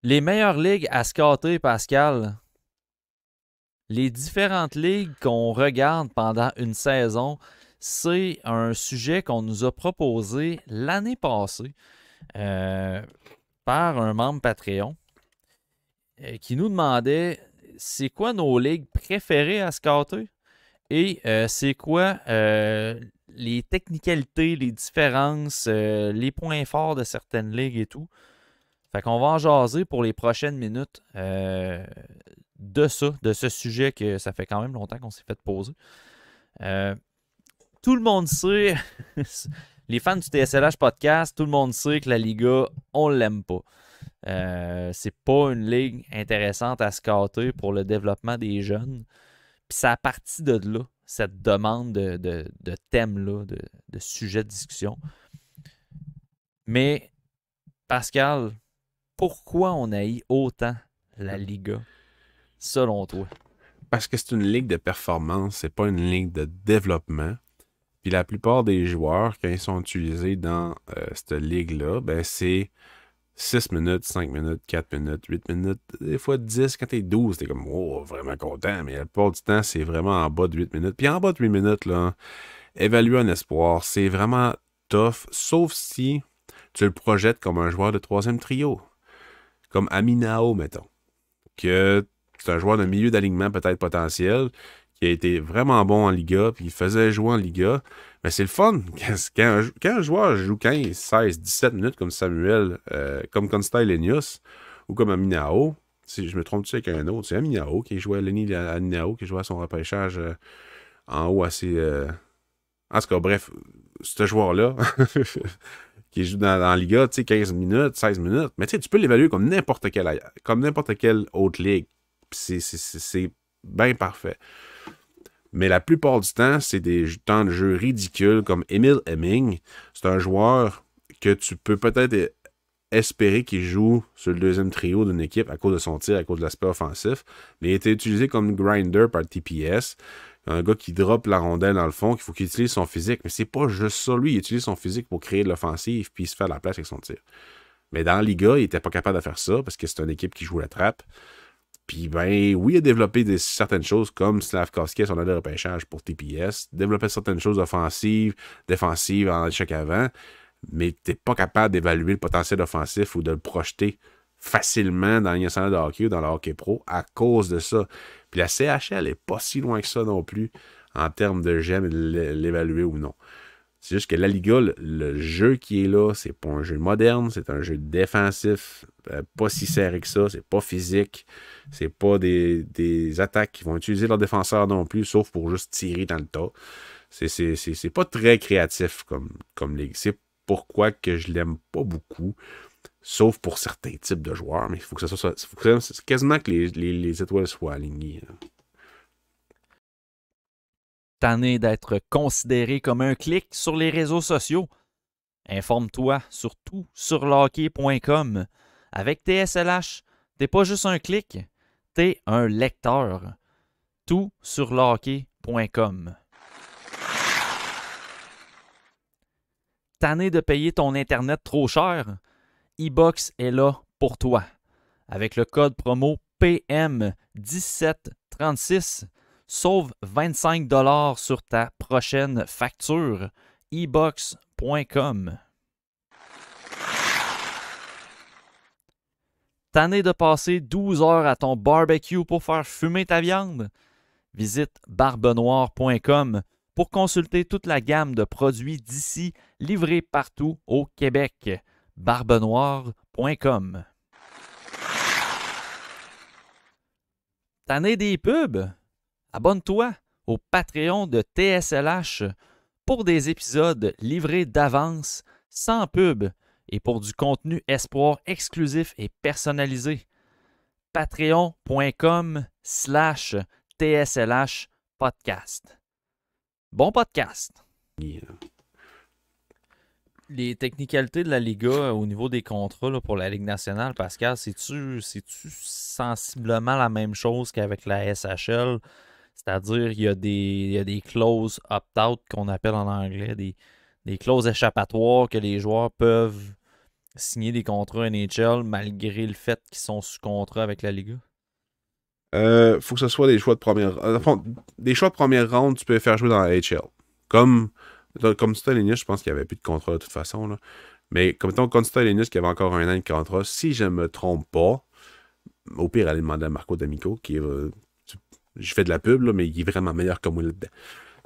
Les meilleures ligues à scatter, Pascal. Les différentes ligues qu'on regarde pendant une saison, c'est un sujet qu'on nous a proposé l'année passée euh, par un membre Patreon qui nous demandait c'est quoi nos ligues préférées à scatter et c'est quoi les technicalités, les différences, les points forts de certaines ligues et tout. Fait qu'on va en jaser pour les prochaines minutes de ça, de ce sujet que ça fait quand même longtemps qu'on s'est fait poser. Euh, Tout le monde sait, les fans du TSLH podcast, tout le monde sait que la Liga, on l'aime pas. C'est pas une ligue intéressante à scouter pour le développement des jeunes. Puis c'est à partir de là, cette demande de thème-là, de sujet de discussion. Mais, Pascal, pourquoi on haït autant la Liga, selon toi? Parce que c'est une ligue de performance, c'est pas une ligue de développement. Puis la plupart des joueurs, quand ils sont utilisés dans cette ligue-là, ben c'est 6 minutes, 5 minutes, 4 minutes, 8 minutes, des fois 10. Quand t'es 12, t'es comme, oh, vraiment content. Mais la plupart du temps, c'est vraiment en bas de 8 minutes. Puis en bas de 8 minutes, là, évaluer un espoir, c'est vraiment tough, sauf si tu le projettes comme un joueur de troisième trio, comme Aminao, mettons, que c'est un joueur de milieu d'alignement peut-être potentiel, qui a été vraiment bon en Liga, puis il faisait jouer en Liga. Mais c'est le fun. Quand un joueur joue 15, 16, 17 minutes comme Samuel, comme Constantinius, ou comme Aminao, si je me trompe-tu avec un autre, c'est Aminao qui jouait, Lenny Aminao, qui jouait à son repêchage en haut assez... En tout cas, bref, ce joueur-là, qui joue dans la Liga, tu sais, 15 minutes, 16 minutes, mais tu sais, tu peux l'évaluer comme n'importe quelle autre ligue. C'est bien parfait. Mais la plupart du temps, c'est des temps de jeu ridicules comme Emile Hemming. C'est un joueur que tu peux peut-être espérer qu'il joue sur le deuxième trio d'une équipe à cause de son tir, à cause de l'aspect offensif. Mais il a été utilisé comme grinder par TPS. Un gars qui drop la rondelle dans le fond, qu'il faut qu'il utilise son physique. Mais c'est pas juste ça. Lui, il utilise son physique pour créer de l'offensive puis il se fait la place avec son tir. Mais dans la Liga, il était pas capable de faire ça parce que c'est une équipe qui joue la trappe. Puis, ben, oui, il a développé certaines choses comme Slavkovski à son année de repêchage pour TPS, développé certaines choses offensives, défensives en échec avant, mais t'es pas capable d'évaluer le potentiel offensif ou de le projeter facilement dans nationale de hockey ou dans le hockey pro à cause de ça. Puis la CHL est pas si loin que ça non plus en termes de j'aime l'évaluer ou non. C'est juste que la Liga, le jeu qui est là, c'est pas un jeu moderne, c'est un jeu défensif, pas si serré que ça, c'est pas physique, c'est pas des attaques qui vont utiliser leurs défenseurs non plus, sauf pour juste tirer dans le tas. C'est pas très créatif comme ligue. C'est pourquoi que je l'aime pas beaucoup, sauf pour certains types de joueurs, mais il faut que ça soit, faut que c'est quasiment que les étoiles soient alignées, là. Tanné d'être considéré comme un clic sur les réseaux sociaux. Informe-toi surtout sur hockey.com. Avec TSLH, t'es pas juste un clic, t'es un lecteur. Tout sur hockey.com. Tanné de payer ton Internet trop cher? eBox est là pour toi. Avec le code promo PM1736, sauve 25$ sur ta prochaine facture. ebox.com. Tanné de passer 12 heures à ton barbecue pour faire fumer ta viande? Visite barbenoire.com pour consulter toute la gamme de produits d'ici livrés partout au Québec. barbenoire.com. Tanné des pubs? Abonne-toi au Patreon de TSLH pour des épisodes livrés d'avance, sans pub et pour du contenu espoir exclusif et personnalisé. Patreon.com/TSLH podcast. Bon podcast. Les technicalités de la Liga au niveau des contrats là, pour la Ligue nationale, Pascal, c'est-tu sensiblement la même chose qu'avec la SHL? C'est-à-dire il y a des clauses opt-out qu'on appelle en anglais, des clauses échappatoires que les joueurs peuvent signer des contrats NHL malgré le fait qu'ils sont sous contrat avec la Liga? Faut que ce soit des choix de première... des choix de première ronde, tu peux les faire jouer dans la HL. Comme Stalinis, je pense qu'il n'y avait plus de contrat de toute façon. Là. Mais comme ton Stalinis qui avait encore un an de contrat, si je ne me trompe pas, au pire, aller demander à Marco D'Amico, qui est... je fais de la pub, là, mais il est vraiment meilleur que moi là-dedans.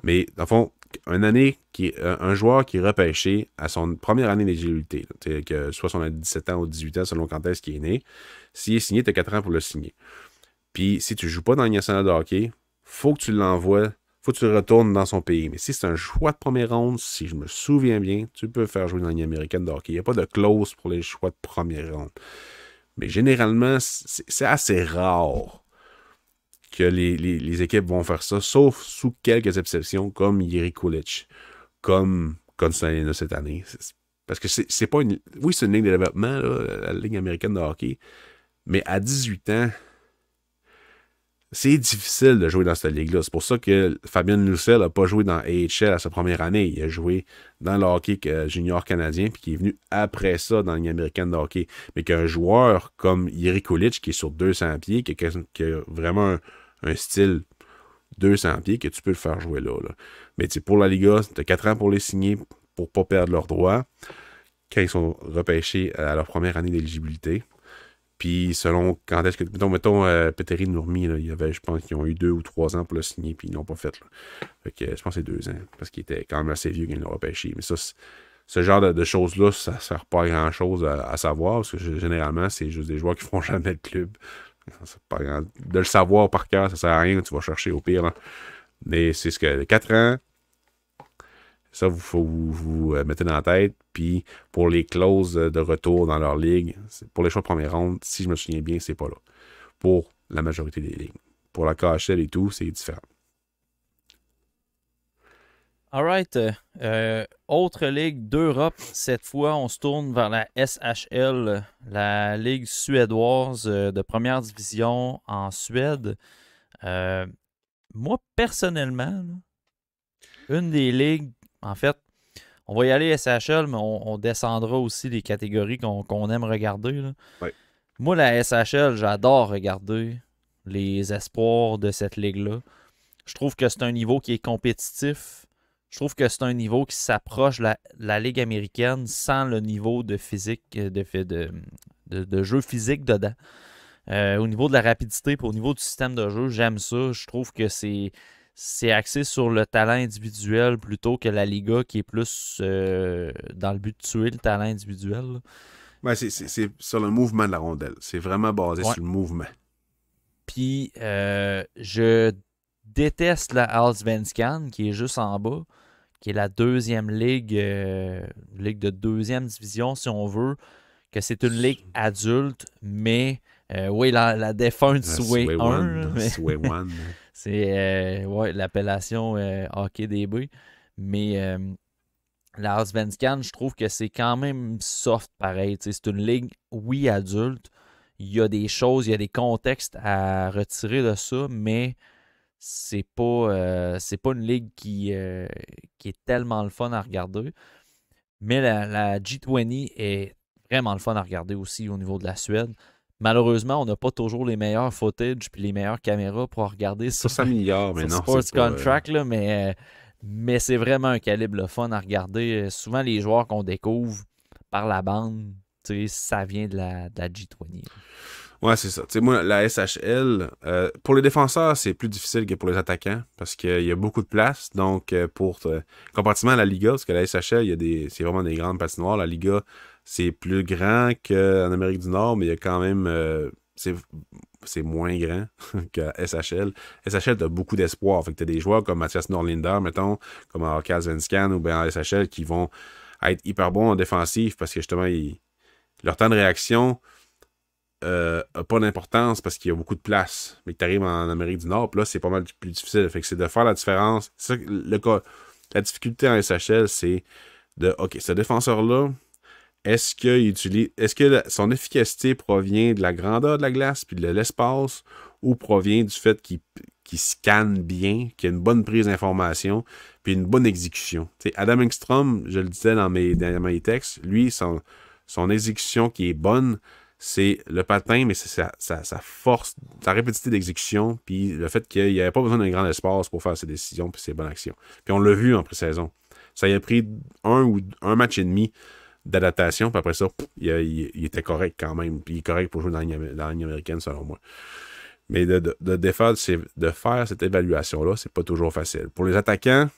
Mais, dans le fond, un joueur qui est repêché à son première année d'éligibilité, que soit son a 17 ans ou 18 ans, selon quand est-ce qu'il est né, s'il est signé, tu as 4 ans pour le signer. Puis, si tu ne joues pas dans la Ligue nationale de hockey, faut que tu l'envoies, faut que tu le retournes dans son pays. Mais si c'est un choix de première ronde, si je me souviens bien, tu peux faire jouer dans la Ligue américaine de hockey. Il n'y a pas de clause pour les choix de première ronde. Mais généralement, c'est assez rare que les équipes vont faire ça, sauf sous quelques exceptions, comme Jiri Kulich, comme Konstantinos cette année. Parce que c'est pas une... Oui, c'est une ligue de développement, là, la Ligue américaine de hockey, mais à 18 ans, c'est difficile de jouer dans cette ligue-là. C'est pour ça que Fabien Lucel n'a pas joué dans AHL à sa première année. Il a joué dans le hockey junior canadien, puis qui est venu après ça dans la Ligue américaine de hockey. Mais qu'un joueur comme Jiri Kulich, qui est sur 200 pieds, qui a vraiment un style 200 pieds, que tu peux le faire jouer là. Mais pour la Liga, tu as 4 ans pour les signer, pour ne pas perdre leurs droits, quand ils sont repêchés à leur première année d'éligibilité. Puis selon quand est-ce que... Mettons Petteri Nurmi, là, il y avait, je pense qu'ils ont eu 2 ou 3 ans pour le signer, puis ils ne l'ont pas fait. Là. Fait que, je pense que c'est 2 ans, parce qu'il était quand même assez vieux quand ils l'ont repêché. Mais ça, ce genre de choses-là, ça ne sert pas à grand-chose à savoir, parce que généralement, c'est juste des joueurs qui ne font jamais de club. De le savoir par cœur, ça ne sert à rien, tu vas chercher au pire. Là. Mais c'est ce que 4 ans, ça, il faut vous mettez dans la tête. Puis pour les clauses de retour dans leur ligue, pour les choix de première ronde, si je me souviens bien, c'est pas là. Pour la majorité des ligues. Pour la KHL et tout, c'est différent. Alright. Autre ligue d'Europe. Cette fois, on se tourne vers la SHL, la ligue suédoise de première division en Suède. Moi, personnellement, une des ligues, en fait, on va y aller SHL, mais on descendra aussi les catégories qu'on aime regarder. Là. Ouais. Moi, la SHL, j'adore regarder les espoirs de cette ligue-là. Je trouve que c'est un niveau qui est compétitif. Je trouve que c'est un niveau qui s'approche de la Ligue américaine sans le niveau de physique, de jeu physique dedans. Au niveau de la rapidité et au niveau du système de jeu, j'aime ça. Je trouve que c'est axé sur le talent individuel plutôt que la Liga qui est plus dans le but de tuer le talent individuel. Ouais, c'est sur le mouvement de la rondelle. C'est vraiment basé sur le mouvement. Puis, je déteste la Allsvenskan qui est juste en bas, qui est la deuxième ligue de deuxième division, si on veut, que c'est une ligue adulte, mais oui, la défunte Sway 1. Sway 1. C'est l'appellation Hockey DB. Mais la Allsvenskan, je trouve que c'est quand même soft pareil. C'est une ligue, oui, adulte. Il y a des choses, il y a des contextes à retirer de ça, mais c'est pas une ligue qui est tellement le fun à regarder. Mais la G20 est vraiment le fun à regarder aussi au niveau de la Suède. Malheureusement, on n'a pas toujours les meilleurs footage puis les meilleures caméras pour regarder ça s'améliore, mais non. Sports Contract, là, mais c'est vraiment un calibre le fun à regarder. Souvent, les joueurs qu'on découvre par la bande, ça vient de la G20. Ouais, c'est ça. Tu sais, moi, la SHL, pour les défenseurs, c'est plus difficile que pour les attaquants parce qu'il y a beaucoup de place. Donc, comparativement à la Liga, parce que la SHL, c'est vraiment des grandes patinoires. La Liga, c'est plus grand qu'en Amérique du Nord, mais il y a quand même... c'est moins grand que la SHL. SHL, t'as beaucoup d'espoir. Fait que t'as des joueurs comme Mathias Norlinder, mettons, comme en Allsvenskan ou bien en SHL, qui vont être hyper bons en défensif parce que justement, leur temps de réaction n'a pas d'importance parce qu'il y a beaucoup de place. Mais que tu arrives en Amérique du Nord, puis là, c'est pas mal plus difficile. Fait que c'est de faire la différence. C'est ça, la difficulté en SHL, c'est OK, ce défenseur-là, est-ce que son efficacité provient de la grandeur de la glace puis de l'espace ou provient du fait qu'il scanne bien, qu'il a une bonne prise d'information puis une bonne exécution? T'sais, Adam Engstrom, je le disais dans mes textes, lui, son son exécution qui est bonne, c'est le patin, mais c'est sa force, sa rapidité d'exécution, puis le fait qu'il n'y avait pas besoin d'un grand espace pour faire ses décisions puis ses bonnes actions. Puis on l'a vu en pré-saison. Ça y a pris un match et demi d'adaptation, puis après ça, il était correct quand même. Puis il est correct pour jouer dans la ligne américaine, selon moi. Mais de faire cette évaluation-là, c'est pas toujours facile. Pour les attaquants,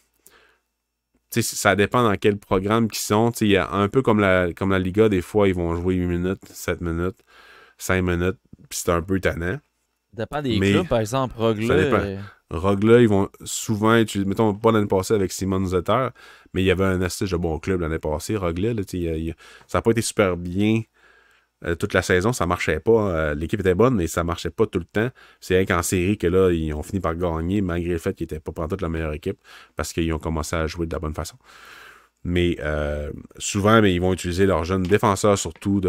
ça dépend dans quel programme qu'ils sont. Il y a un peu comme la Liga, des fois, ils vont jouer 8 minutes, 7 minutes, 5 minutes, puis c'est un peu tannant. Ça dépend des clubs, par exemple, Rogla. Rogla, ils vont souvent utiliser, mettons, pas l'année passée avec Simon Zetter, mais il y avait un assist de bon club l'année passée. Rogla, là, ça n'a pas été super bien toute la saison, ça marchait pas. L'équipe était bonne, mais ça marchait pas tout le temps. C'est rien qu'en série que là, ils ont fini par gagner, malgré le fait qu'ils n'étaient pas pendant toute la meilleure équipe, parce qu'ils ont commencé à jouer de la bonne façon. Mais souvent, ils vont utiliser leurs jeunes défenseurs, surtout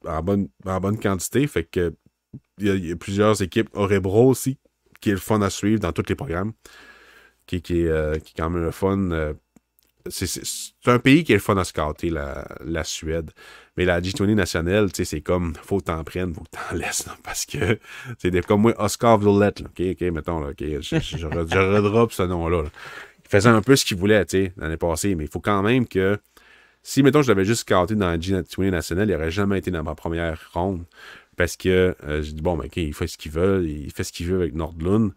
en bonne quantité. Fait que il y a plusieurs équipes. Orebro aussi, qui est le fun à suivre dans tous les programmes. Qui est quand même le fun. C'est un pays qui est le fun à scouter, la Suède. Mais la G20 nationale, c'est comme, faut que t'en prennes, faut que t'en laisses, là, parce que c'est comme moi, Oscar Villette, OK, mettons, là, OK, je redrop ce nom-là. Là. Il faisait un peu ce qu'il voulait, l'année passée, mais il faut quand même que, si, mettons, je l'avais juste scouté dans la G20 nationale, il n'aurait jamais été dans ma première ronde, parce que j'ai dit, bon, ben, OK, il fait ce qu'il veut, il fait ce qu'il veut avec Nordlund.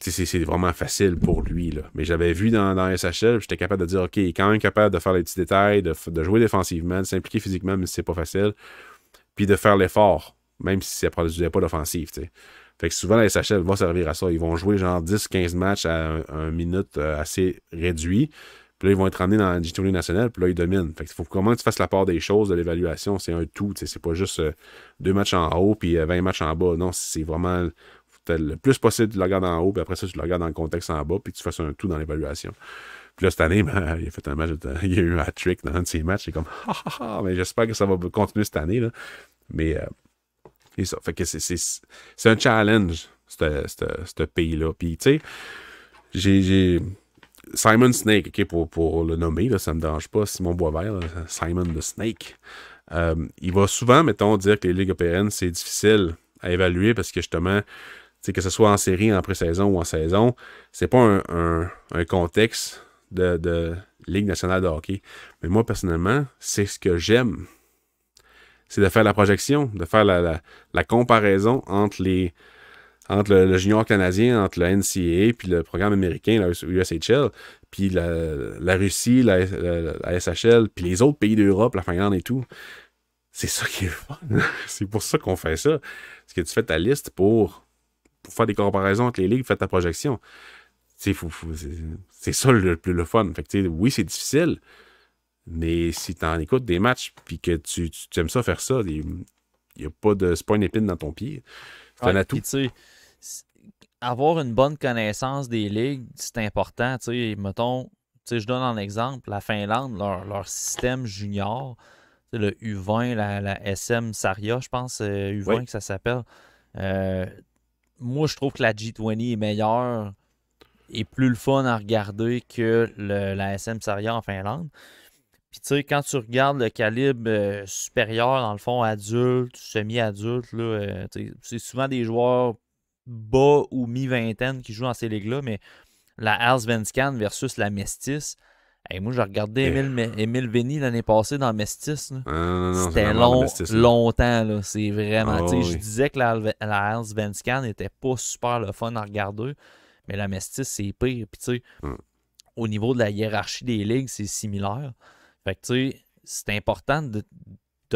C'est vraiment facile pour lui. Là. Mais j'avais vu dans SHL, j'étais capable de dire, OK, il est quand même capable de faire les petits détails, de jouer défensivement, de s'impliquer physiquement, même si c'est pas facile, puis de faire l'effort, même si ça ne produisait pas d'offensive. T'sais. Fait que souvent, la SHL va servir à ça. Ils vont jouer genre 10-15 matchs à un minute assez réduit. Puis là, ils vont être ramenés dans la G20 nationale, puis là, ils dominent. Fait que faut comment tu fasses la part des choses, de l'évaluation, c'est un tout. C'est pas juste 2 matchs en haut, puis 20 matchs en bas. Non, c'est vraiment... le plus possible, tu le regardes en haut, puis après ça, tu le regardes dans le contexte en bas, puis tu fasses un tout dans l'évaluation. Puis là, cette année, il a fait un match, il y a eu un hat-trick dans un de ses matchs, c'est comme, mais j'espère que ça va continuer cette année, là. Mais, c'est ça. Fait que c'est un challenge, ce pays-là. Puis, tu sais, j'ai Simon Snake, OK, pour le nommer, là, ça me dérange pas, Simon Boisvert, là, Simon the Snake. Il va souvent, mettons, dire que les ligues européennes, c'est difficile à évaluer parce que justement, que ce soit en série, en pré-saison ou en saison, c'est pas un contexte de Ligue nationale de hockey. Mais moi, personnellement, c'est ce que j'aime. C'est de faire la projection, de faire la comparaison entre le junior canadien, entre le NCAA puis le programme américain, la USHL, puis la Russie, la SHL, puis les autres pays d'Europe, la Finlande et tout. C'est ça qui est fun. C'est pour ça qu'on fait ça. Parce que tu fais ta liste pour faire des comparaisons entre les ligues, fais ta projection. C'est ça le fun. Fait que, oui, c'est difficile, mais si tu en écoutes des matchs puis que tu aimes ça faire ça, c'est pas une épine dans ton pied. C'est un atout. Avoir une bonne connaissance des ligues, c'est important. Mettons, je donne un exemple, la Finlande, leur système junior, le U20, la SM Saria, je pense, U20 oui. Que ça s'appelle. Moi, je trouve que la G20 est meilleure et plus le fun à regarder que la SM Saria en Finlande. Puis, tu sais, quand tu regardes le calibre supérieur, dans le fond, adulte, semi-adulte, c'est souvent des joueurs bas ou mi-vingtaine qui jouent dans ces ligues-là, mais la Allsvenskan versus la Mestis, moi, j'ai regardé Émile Vény l'année passée dans Mestis. C'était longtemps. Là. C'est vraiment... Oui. Je disais que la Allsvenskan n'était pas super le fun à regarder, mais la Mestis, c'est pire. Puis, tu sais, au niveau de la hiérarchie des ligues, c'est similaire. Fait que, tu sais, c'est important de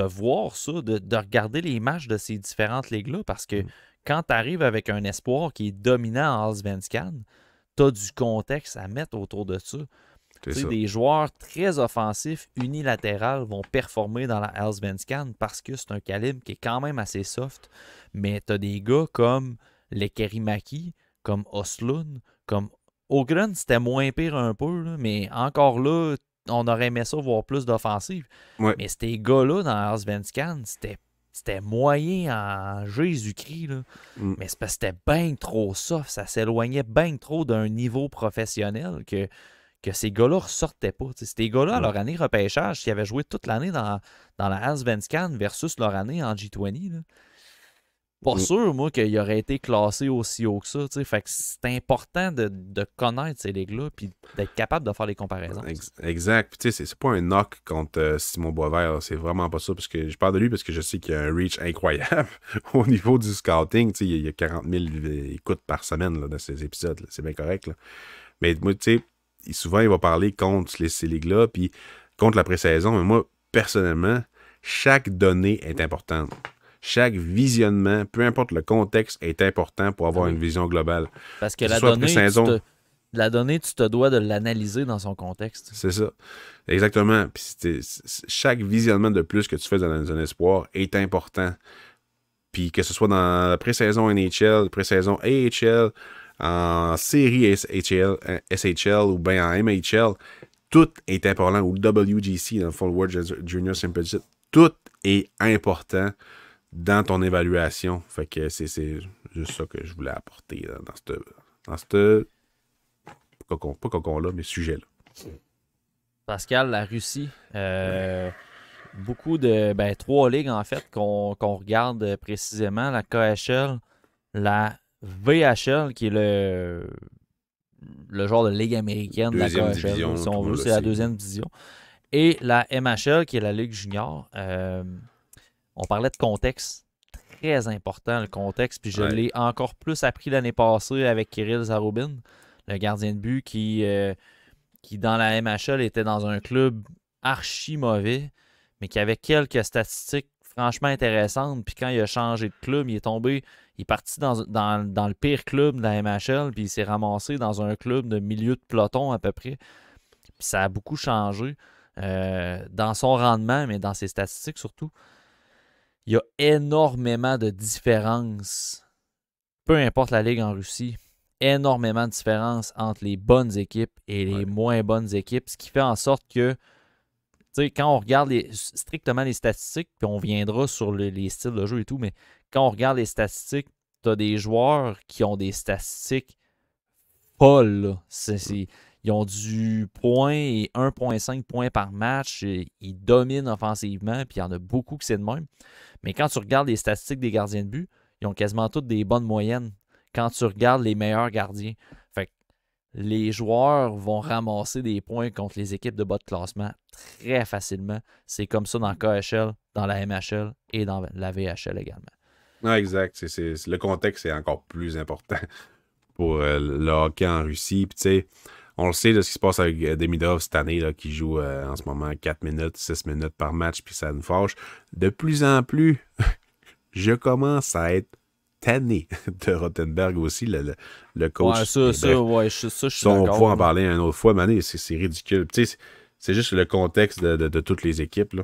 voir ça, de regarder les matchs de ces différentes ligues-là, parce que quand tu arrives avec un espoir qui est dominant en Allsvenskan, tu as du contexte à mettre autour de ça. Des joueurs très offensifs, unilatérales, vont performer dans la Allsvenskan parce que c'est un calibre qui est quand même assez soft. Mais tu as des gars comme Lekkerimäki, comme Oslund, comme Ogren, c'était moins pire un peu, là, mais encore là, on aurait aimé ça voir plus d'offensive. Ouais. Mais ces gars-là dans la Allsvenskan, c'était moyen en Jésus-Christ. Là. Mais c'est parce que c'était bien trop soft. Ça s'éloignait bien trop d'un niveau professionnel que que ces gars-là ne ressortaient pas. T'sais, ces gars-là, à leur année repêchage, s'ils avaient joué toute l'année dans la Allsvenskan versus leur année en G20, là, pas sûr, moi, qu'il aurait été classé aussi haut que ça. Fait que c'est important de connaître ces ligues-là puis d'être capable de faire les comparaisons. Exact. Puis tu sais, c'est pas un knock contre Simon Boisvert. Là. C'est vraiment pas ça. Parce que je parle de lui parce que je sais qu'il y a un reach incroyable au niveau du scouting. Tu sais, il y a 40 000 écoutes par semaine là, dans ces épisodes. Là. C'est bien correct. Là. Mais moi, tu sais, souvent, il va parler contre ces ligues-là puis contre la pré-saison. Mais moi, personnellement, chaque donnée est importante. Chaque visionnement, peu importe le contexte, est important pour avoir une vision globale. Parce que la donnée, tu te dois de l'analyser dans son contexte. C'est ça. Exactement. Puis chaque visionnement de plus que tu fais dans un espoir est important. Puis que ce soit dans la pré-saison NHL, pré-saison AHL, en série SHL ou bien en MHL, tout est important. Ou le WGC, dans le Forward Junior Championship, tout est important dans ton évaluation. Fait que c'est juste ça que je voulais apporter là, dans ce pas cocon-là, mais sujet-là. Pascal, la Russie, beaucoup de 3 ligues en fait qu'on regarde précisément, la KHL, la VHL qui est le genre de ligue américaine de la KHL, division, si on veut, c'est la deuxième division, et la MHL qui est la ligue junior. On parlait de contexte, très important le contexte, puis je l'ai encore plus appris l'année passée avec Kirill Zaroubin, le gardien de but qui dans la MHL était dans un club archi mauvais, mais qui avait quelques statistiques franchement intéressantes, puis quand il a changé de club, il est parti dans le pire club de la MHL, puis il s'est ramassé dans un club de milieu de peloton à peu près, puis ça a beaucoup changé dans son rendement, mais dans ses statistiques surtout. Il y a énormément de différences, peu importe la ligue en Russie, énormément de différences entre les bonnes équipes et les moins bonnes équipes, ce qui fait en sorte que, tu sais, quand on regarde strictement les statistiques, puis on viendra sur les styles de jeu et tout, mais quand on regarde les statistiques, tu as des joueurs qui ont des statistiques folles, là. Ils ont du point et 1,5 points par match. Ils dominent offensivement, puis il y en a beaucoup qui c'est de même. Mais quand tu regardes les statistiques des gardiens de but, ils ont quasiment toutes des bonnes moyennes. Quand tu regardes les meilleurs gardiens, fait que les joueurs vont ramasser des points contre les équipes de bas de classement très facilement. C'est comme ça dans le KHL, dans la MHL et dans la VHL également. Non, exact. Le contexte est encore plus important pour le hockey en Russie. Puis tu sais, on le sait de ce qui se passe avec Demidov cette année, là, qui joue en ce moment 4 minutes, 6 minutes par match, puis ça nous fâche. De plus en plus, je commence à être tanné de Rothenberg aussi, le coach. Ouais, ça, je suis d'accord. On va pouvoir en parler une autre fois, mais c'est ridicule. Tu sais, c'est juste le contexte de toutes les équipes. Là.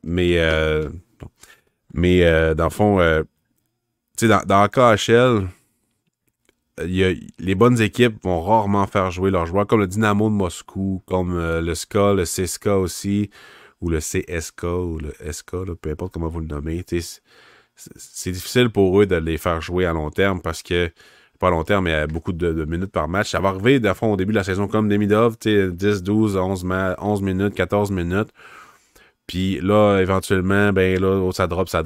Mais dans le fond, tu sais, dans la KHL, les bonnes équipes vont rarement faire jouer leurs joueurs, comme le Dynamo de Moscou, comme le SKA, le CSKA aussi, ou le CSK, ou le SK, là, peu importe comment vous le nommez. C'est difficile pour eux de les faire jouer à long terme parce que, pas à long terme, mais à beaucoup de minutes par match. Ça va arriver, de fond, au début de la saison, comme Demidov, 10, 12, 11 minutes, 14 minutes. Puis là, éventuellement, ben là, ça drop. Puis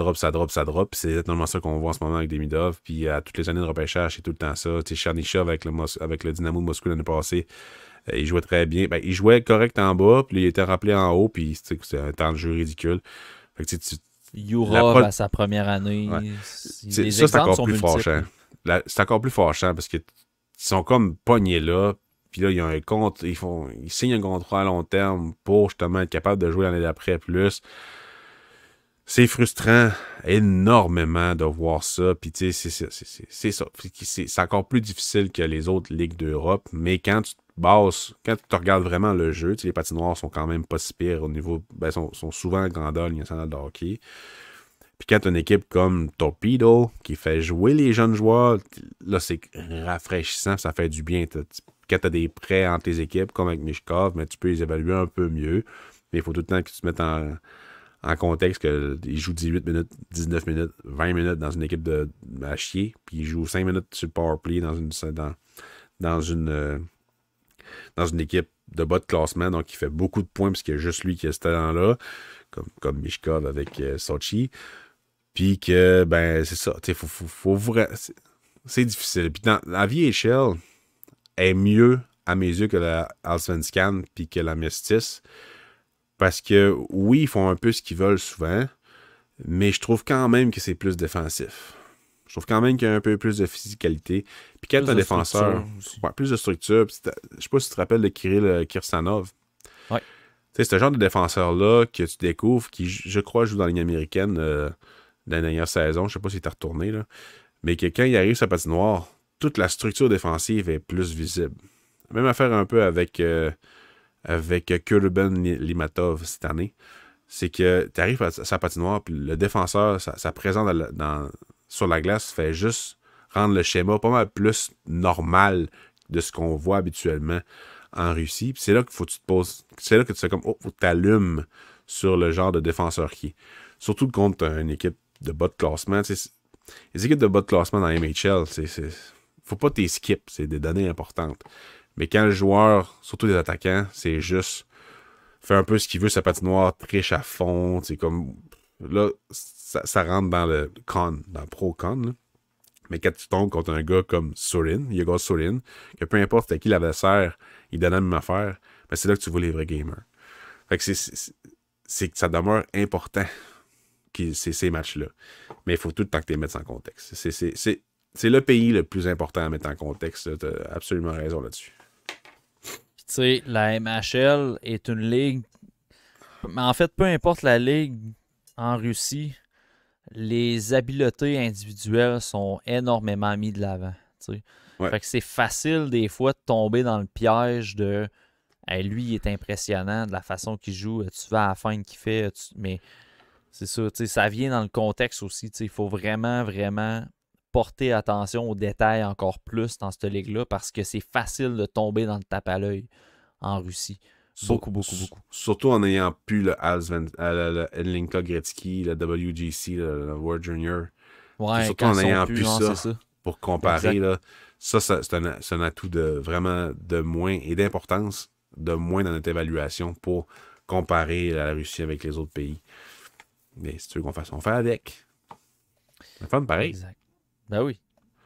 c'est exactement ça qu'on voit en ce moment avec Demidov. Puis à toutes les années de repêchage, c'est tout le temps ça. Tu sais, Chernyshov avec le Dynamo de Moscou l'année passée, il jouait très bien. Ben, il jouait correct en bas, puis il était rappelé en haut, puis c'est un temps de jeu ridicule. Fait que Yurov à sa première année. Ouais. Ça, c'est encore plus fâchant. C'est encore plus fâchant parce qu'ils sont comme pognés là. Puis là, ils signent un contrat à long terme pour justement être capable de jouer l'année d'après plus. C'est frustrant énormément de voir ça. Puis tu sais, c'est ça. C'est encore plus difficile que les autres ligues d'Europe. Mais quand tu te regardes vraiment le jeu, les patinoires sont quand même pas si pires au niveau. Ben, sont souvent grandeur nationale de hockey. Puis quand tu as une équipe comme Torpedo qui fait jouer les jeunes joueurs, là, c'est rafraîchissant, ça fait du bien. Quand tu as des prêts entre les équipes, comme avec Mishkov, mais tu peux les évaluer un peu mieux. Mais il faut tout le temps que tu te mettes en contexte qu'ils jouent 18 minutes, 19 minutes, 20 minutes dans une équipe à chier, puis ils jouent 5 minutes sur le powerplay dans une dans une équipe de bas de classement, donc il fait beaucoup de points parce qu'il y a juste lui qui a ce talent-là, comme Mishkov avec Sochi. Puis que, ben, c'est ça. C'est difficile. Puis la VHL est mieux, à mes yeux, que la Allsvenskan puis que la Mestis. Parce que, oui, ils font un peu ce qu'ils veulent souvent, mais je trouve quand même que c'est plus défensif. Je trouve quand même qu'il y a un peu plus de physicalité. Puis quand t'es un défenseur, plus de structure. Je sais pas si tu te rappelles de Kirill Kirsanov. Ouais. Tu sais, c'est ce genre de défenseur-là que tu découvres, qui, je crois, joue dans la Ligue américaine la dernière saison. Je sais pas s'il est retourné, là. Mais que quand il arrive sur la patinoire, toute la structure défensive est plus visible. Même affaire un peu avec Kurban Limatov cette année. C'est que tu arrives à sa patinoire, puis le défenseur, sa présence sur la glace fait juste rendre le schéma pas mal plus normal de ce qu'on voit habituellement en Russie. Puis c'est là qu'il faut que tu te poses. C'est là que tu fais comme, oh, faut que tu allumes sur le genre de défenseur qui est. Surtout contre une équipe de bas de classement. Les équipes de bas de classement dans la MHL, faut pas t'es skip, c'est des données importantes. Mais quand le joueur, surtout les attaquants, c'est juste fait un peu ce qu'il veut, sa patinoire, triche à fond, c'est comme là, ça rentre dans le con, dans le pro-con. Là. Mais quand tu tombes contre un gars comme Sorin, Yegor Sorin, que peu importe à qui l'adversaire, il donne la même affaire, ben c'est là que tu vois les vrais gamers. Fait que c'est que ça demeure important ces matchs-là. Mais il faut tout le temps que tu les mettes en contexte. C'est le pays le plus important à mettre en contexte. Tu as absolument raison là-dessus. Tu sais, la MHL est une ligue. Mais en fait, peu importe la ligue en Russie, les habiletés individuelles sont énormément mises de l'avant. Ouais. Fait que c'est facile des fois de tomber dans le piège de hey, lui, il est impressionnant de la façon qu'il joue. Tu vas à la fin qu'il fait. Mais c'est ça, ça vient dans le contexte aussi. Il faut vraiment, vraiment porter attention aux détails encore plus dans cette ligue-là parce que c'est facile de tomber dans le tape à l'œil en Russie. Beaucoup. Surtout en n'ayant plus le Hlinka Gretzky, le WGC, le World Junior. Ouais, surtout en n'ayant plus, plus non, ça pour comparer. Là, c'est un atout vraiment de moins et d'importance de moins dans notre évaluation pour comparer la Russie avec les autres pays. Mais si tu veux qu'on fasse, on fait avec. C'est fun pareil. Exact. Ben oui,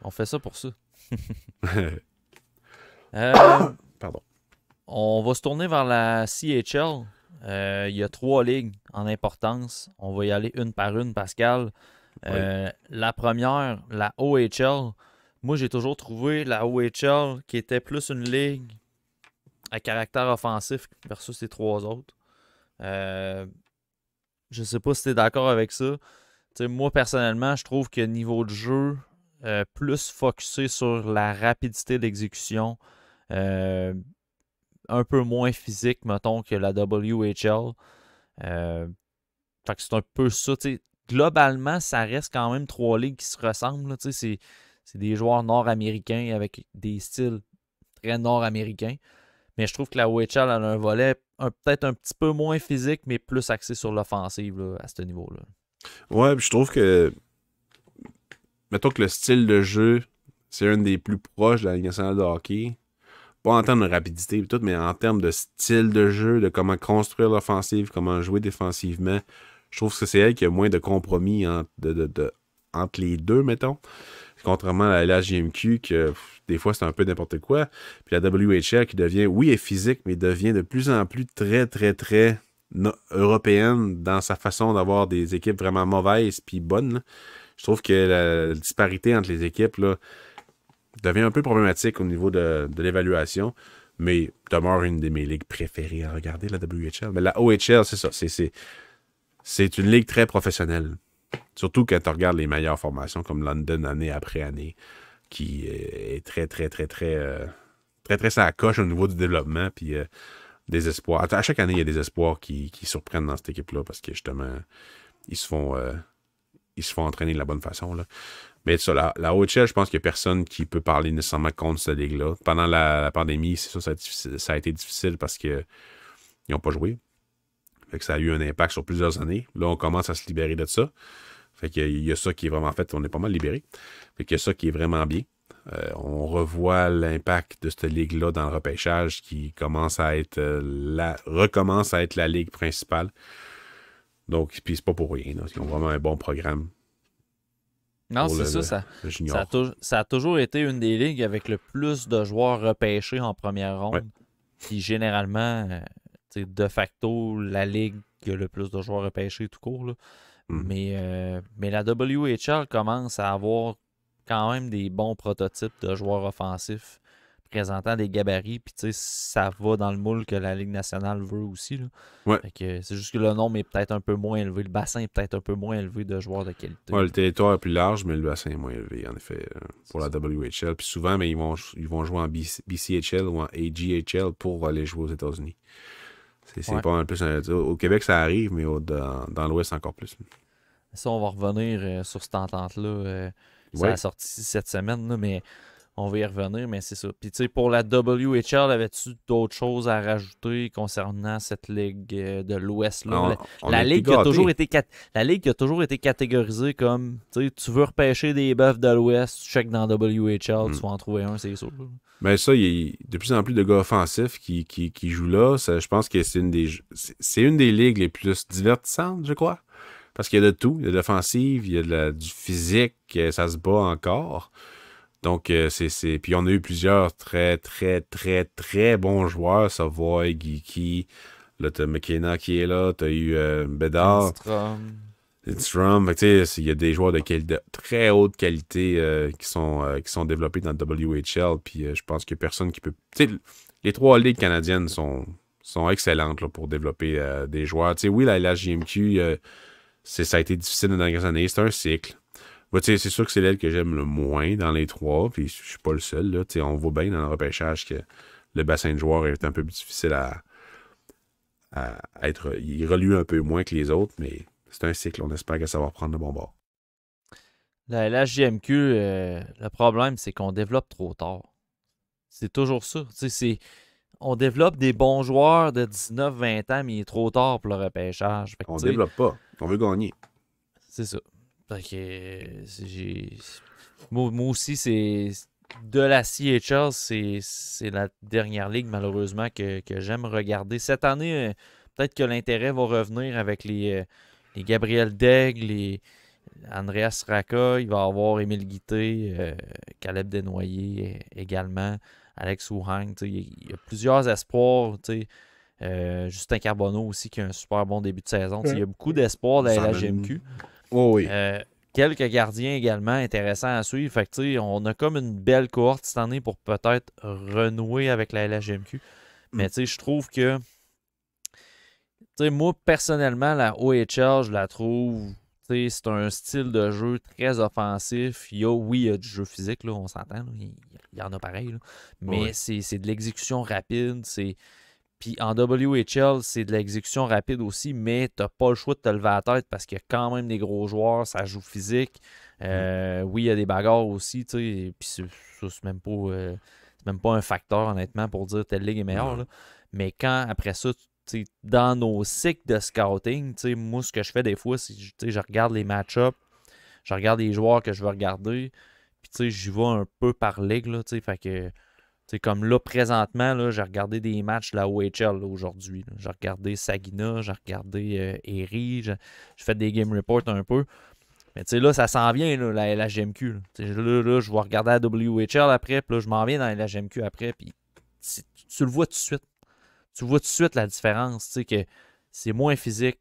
on fait ça pour ça. Pardon. On va se tourner vers la CHL. Il y a 3 ligues en importance. On va y aller une par une, Pascal. Oui. La première, la OHL. Moi, j'ai toujours trouvé la OHL qui était plus une ligue à caractère offensif versus les 3 autres. Je sais pas si tu es d'accord avec ça. T'sais, moi, personnellement, je trouve que niveau de jeu, plus focusé sur la rapidité d'exécution, un peu moins physique, mettons, que la WHL. Fait que c'est un peu ça. Globalement, ça reste quand même 3 ligues qui se ressemblent. C'est des joueurs nord-américains avec des styles très nord-américains. Mais je trouve que la OHL a un volet peut-être un petit peu moins physique, mais plus axé sur l'offensive là, à ce niveau-là. Ouais, puis je trouve que mettons que le style de jeu, c'est un des plus proches de la Ligue nationale de hockey. Pas en termes de rapidité et tout, mais en termes de style de jeu, de comment construire l'offensive, comment jouer défensivement. Je trouve que c'est elle qui a moins de compromis entre les deux, mettons. Contrairement à la LHJMQ, que des fois c'est un peu n'importe quoi. Puis la WHL qui devient, oui, elle est physique, mais devient de plus en plus très, très, très européenne dans sa façon d'avoir des équipes vraiment mauvaises puis bonnes. Là. Je trouve que la disparité entre les équipes là, devient un peu problématique au niveau de l'évaluation, mais demeure une de mes ligues préférées à regarder, la WHL. Mais la OHL, c'est ça. C'est une ligue très professionnelle. Surtout quand tu regardes les meilleures formations comme London année après année, qui est très, très, très, très, très, très, ça coche au niveau du développement, puis des espoirs. À chaque année, il y a des espoirs qui surprennent dans cette équipe-là parce que justement, ils se font entraîner de la bonne façon. Là. Mais ça, la OHL, je pense qu'il n'y a personne qui peut parler nécessairement contre cette ligue-là. Pendant la pandémie, c'est sûr, ça a été difficile parce qu'ils n'ont pas joué. Fait que ça a eu un impact sur plusieurs années. Là, on commence à se libérer de ça. Fait qu'il y a ça qui est vraiment fait. On est pas mal libéré. Fait qu'il y a ça qui est vraiment bien. On revoit l'impact de cette ligue-là dans le repêchage qui recommence à être la ligue principale. Donc, puis c'est pas pour rien. Là. Ils ont vraiment un bon programme. Non, c'est ça. Le junior. Ça a toujours été une des ligues avec le plus de joueurs repêchés en première ronde. Ouais. Puis généralement, de facto, la ligue qui a le plus de joueurs repêchés tout court. Là. Mais la WHL commence à avoir quand même des bons prototypes de joueurs offensifs présentant des gabarits. Puis ça va dans le moule que la Ligue nationale veut aussi. Là. Ouais. Fait que c'est juste que le nombre est peut-être un peu moins élevé. Le bassin est peut-être un peu moins élevé de joueurs de qualité. Ouais, le territoire est plus large, mais le bassin est moins élevé, en effet, pour la WHL. Puis souvent, mais ils vont jouer en BCHL ou en AGHL pour aller jouer aux États-Unis. C'est pas un plus. Au Québec, ça arrive, mais dans l'Ouest, encore plus. Ça, on va revenir sur cette entente-là. Ça a sorti cette semaine, là, mais on va y revenir, mais c'est ça. Puis tu sais, pour la WHL, avais-tu d'autres choses à rajouter concernant cette ligue de l'Ouest-là? La ligue qui a toujours été catégorisée comme, tu veux repêcher des bœufs de l'Ouest, tu check dans WHL, tu vas en trouver un, c'est sûr. Mais ça, il y a de plus en plus de gars offensifs qui jouent là. Ça, je pense que c'est une des ligues les plus divertissantes, je crois. Parce qu'il y a de tout. Il y a de l'offensive, il y a du physique, ça se bat encore. Donc, puis on a eu plusieurs très, très, très, très bons joueurs. Savoy, Geeky, là, t'as McKenna qui est là, t'as eu Bédard. Lindstrom. Il y a des joueurs de très haute qualité qui sont développés dans le WHL. Puis je pense qu'il n'y a personne qui peut. Les 3 ligues canadiennes sont excellentes là, pour développer des joueurs. Oui, la LHJMQ, ça a été difficile dans les dernières années. C'est un cycle. C'est sûr que c'est l'elle que j'aime le moins dans les 3. Puis je suis pas le seul. Là. On voit bien dans le repêchage que le bassin de joueurs est un peu plus difficile à être. Il relue un peu moins que les autres, mais. C'est un cycle, on espère que ça va reprendre de bon bord. La LHJMQ, le problème, c'est qu'on développe trop tard. C'est toujours ça. On développe des bons joueurs de 19-20 ans, mais il est trop tard pour le repêchage. Fait que, on développe pas. On veut gagner. C'est ça. Fait que, moi aussi, c'est de la CHL, c'est la dernière ligue, malheureusement, que j'aime regarder. Cette année, peut-être que l'intérêt va revenir avec les Gabriel Daigle, les Andreas Raka, il va y avoir Émile Guité, Caleb Desnoyers également, Alex Ouhang. Il y a plusieurs espoirs. Justin Carbonneau aussi qui a un super bon début de saison. Il y a beaucoup d'espoirs de la LHJMQ. Oh oui. Quelques gardiens également intéressants à suivre. Fait que, on a comme une belle cohorte cette année pour peut-être renouer avec la LHJMQ. Mais je trouve que moi, personnellement, la OHL, je la trouve, c'est un style de jeu très offensif. Il y a du jeu physique, là, on s'entend. Là. Il y en a pareil. Là. Mais c'est de l'exécution rapide. Puis en WHL, c'est de l'exécution rapide aussi, mais tu n'as pas le choix de te lever à la tête parce qu'il y a quand même des gros joueurs, ça joue physique. Oui, il y a des bagarres aussi, puis c'est même pas un facteur, honnêtement, pour dire telle ligue est meilleure. Là. Mais quand, après ça, dans nos cycles de scouting, moi, ce que je fais des fois, c'est que je regarde les match-ups, je regarde les joueurs que je veux regarder, puis j'y vais un peu par ligue, là, fait que, comme là, présentement, là, j'ai regardé des matchs de la OHL aujourd'hui. Là. J'ai regardé Saginaw, j'ai regardé Erie, j'ai fait des game reports un peu. Mais là, ça s'en vient, là, la LHJMQ. Là, je vais regarder la WHL après, puis là, je m'en viens dans la LHJMQ après, puis tu le vois tout de suite. Tu vois tout de suite la différence, que c'est moins physique,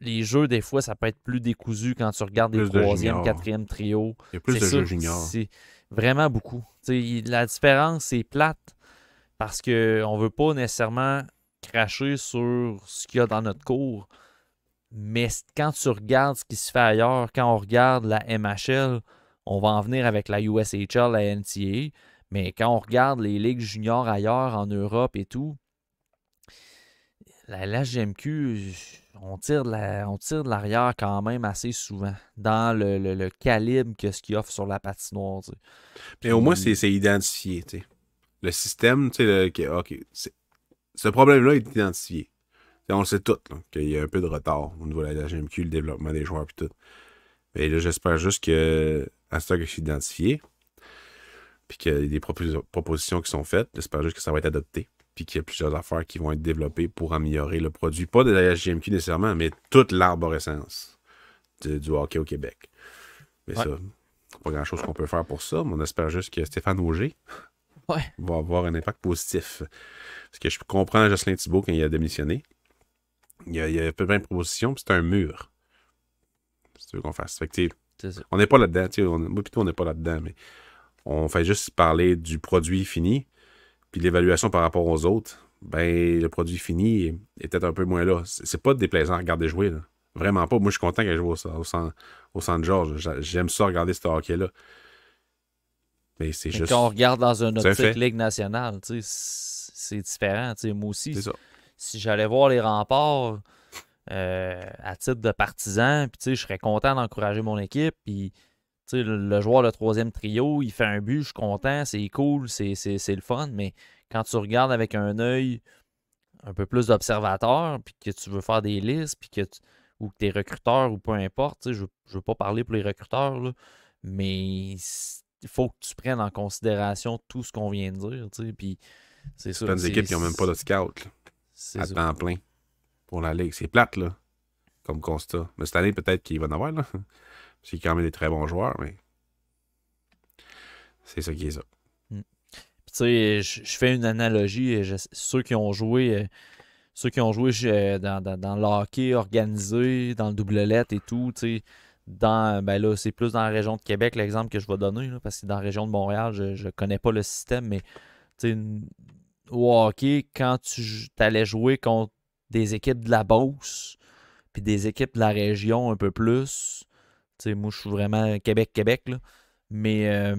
les jeux, des fois, ça peut être plus décousu quand tu regardes des 3e, 4e trio. Il y a plus de jeux juniors. C'est vraiment beaucoup. La différence, c'est plate parce qu'on ne veut pas nécessairement cracher sur ce qu'il y a dans notre cours. Mais quand tu regardes ce qui se fait ailleurs, quand on regarde la MHL, on va en venir avec la USHL, la NCAA. Mais quand on regarde les ligues juniors ailleurs, en Europe et tout, la LHJMQ, on tire de l'arrière quand même assez souvent dans le calibre que ce qu'il offre sur la patinoire. T'sais. Mais au moins, c'est identifié. T'sais. Le système, ce problème-là est identifié. T'sais, on le sait tout, qu'il y a un peu de retard au niveau de la LHJMQ, le développement des joueurs et tout. Et là, j'espère juste que, à ce temps que je suis identifié, puis qu'il y a des propositions qui sont faites, j'espère juste que ça va être adopté, puis qu'il y a plusieurs affaires qui vont être développées pour améliorer le produit, pas de la SGMQ nécessairement, mais toute l'arborescence du hockey au Québec. Mais ça, pas grand-chose qu'on peut faire pour ça, mais on espère juste que Stéphane Auger va avoir un impact positif. Parce que je comprends Jocelyn Thibault quand il a démissionné. Il y a plein de propositions, puis c'est un mur. Si tu veux qu'on fasse. Fait que, on n'est pas là-dedans. Moi, plutôt, on n'est pas là-dedans, mais on fait juste parler du produit fini, puis l'évaluation par rapport aux autres. Ben, le produit fini est peut-être un peu moins là. C'est pas déplaisant à regarder jouer, là. Vraiment pas. Moi, je suis content qu'elle joue au Centre Georges. J'aime ça regarder ce hockey-là. Mais c'est juste. Quand on regarde dans une optique Ligue nationale, c'est différent. Moi aussi, si j'allais voir les Remparts à titre de partisan, puis je serais content d'encourager mon équipe. Puis le joueur, le troisième trio, il fait un but, je suis content, c'est cool, c'est le fun. Mais quand tu regardes avec un œil un peu plus d'observateur, puis que tu veux faire des listes, puis ou que tu es recruteur ou peu importe, je veux pas parler pour les recruteurs, là, mais il faut que tu prennes en considération tout ce qu'on vient de dire. Puis c'est ça. Plein d'équipes qui n'ont même pas de scout à temps plein pour la Ligue. C'est plate, là, comme constat. Mais cette année, peut-être qu'il va en avoir, là. Parce qu'il y a quand même des très bons joueurs, mais c'est ça qui est ça. Puis tu sais, je fais une analogie. Ceux qui ont joué dans le hockey organisé, dans le double lettre et tout, tu sais, ben là, c'est plus dans la région de Québec, l'exemple que je vais donner, là, parce que dans la région de Montréal, je connais pas le système, mais tu sais, au hockey, quand tu allais jouer contre des équipes de la Beauce, puis des équipes de la région un peu plus, tu sais, moi, je suis vraiment Québec, là, mais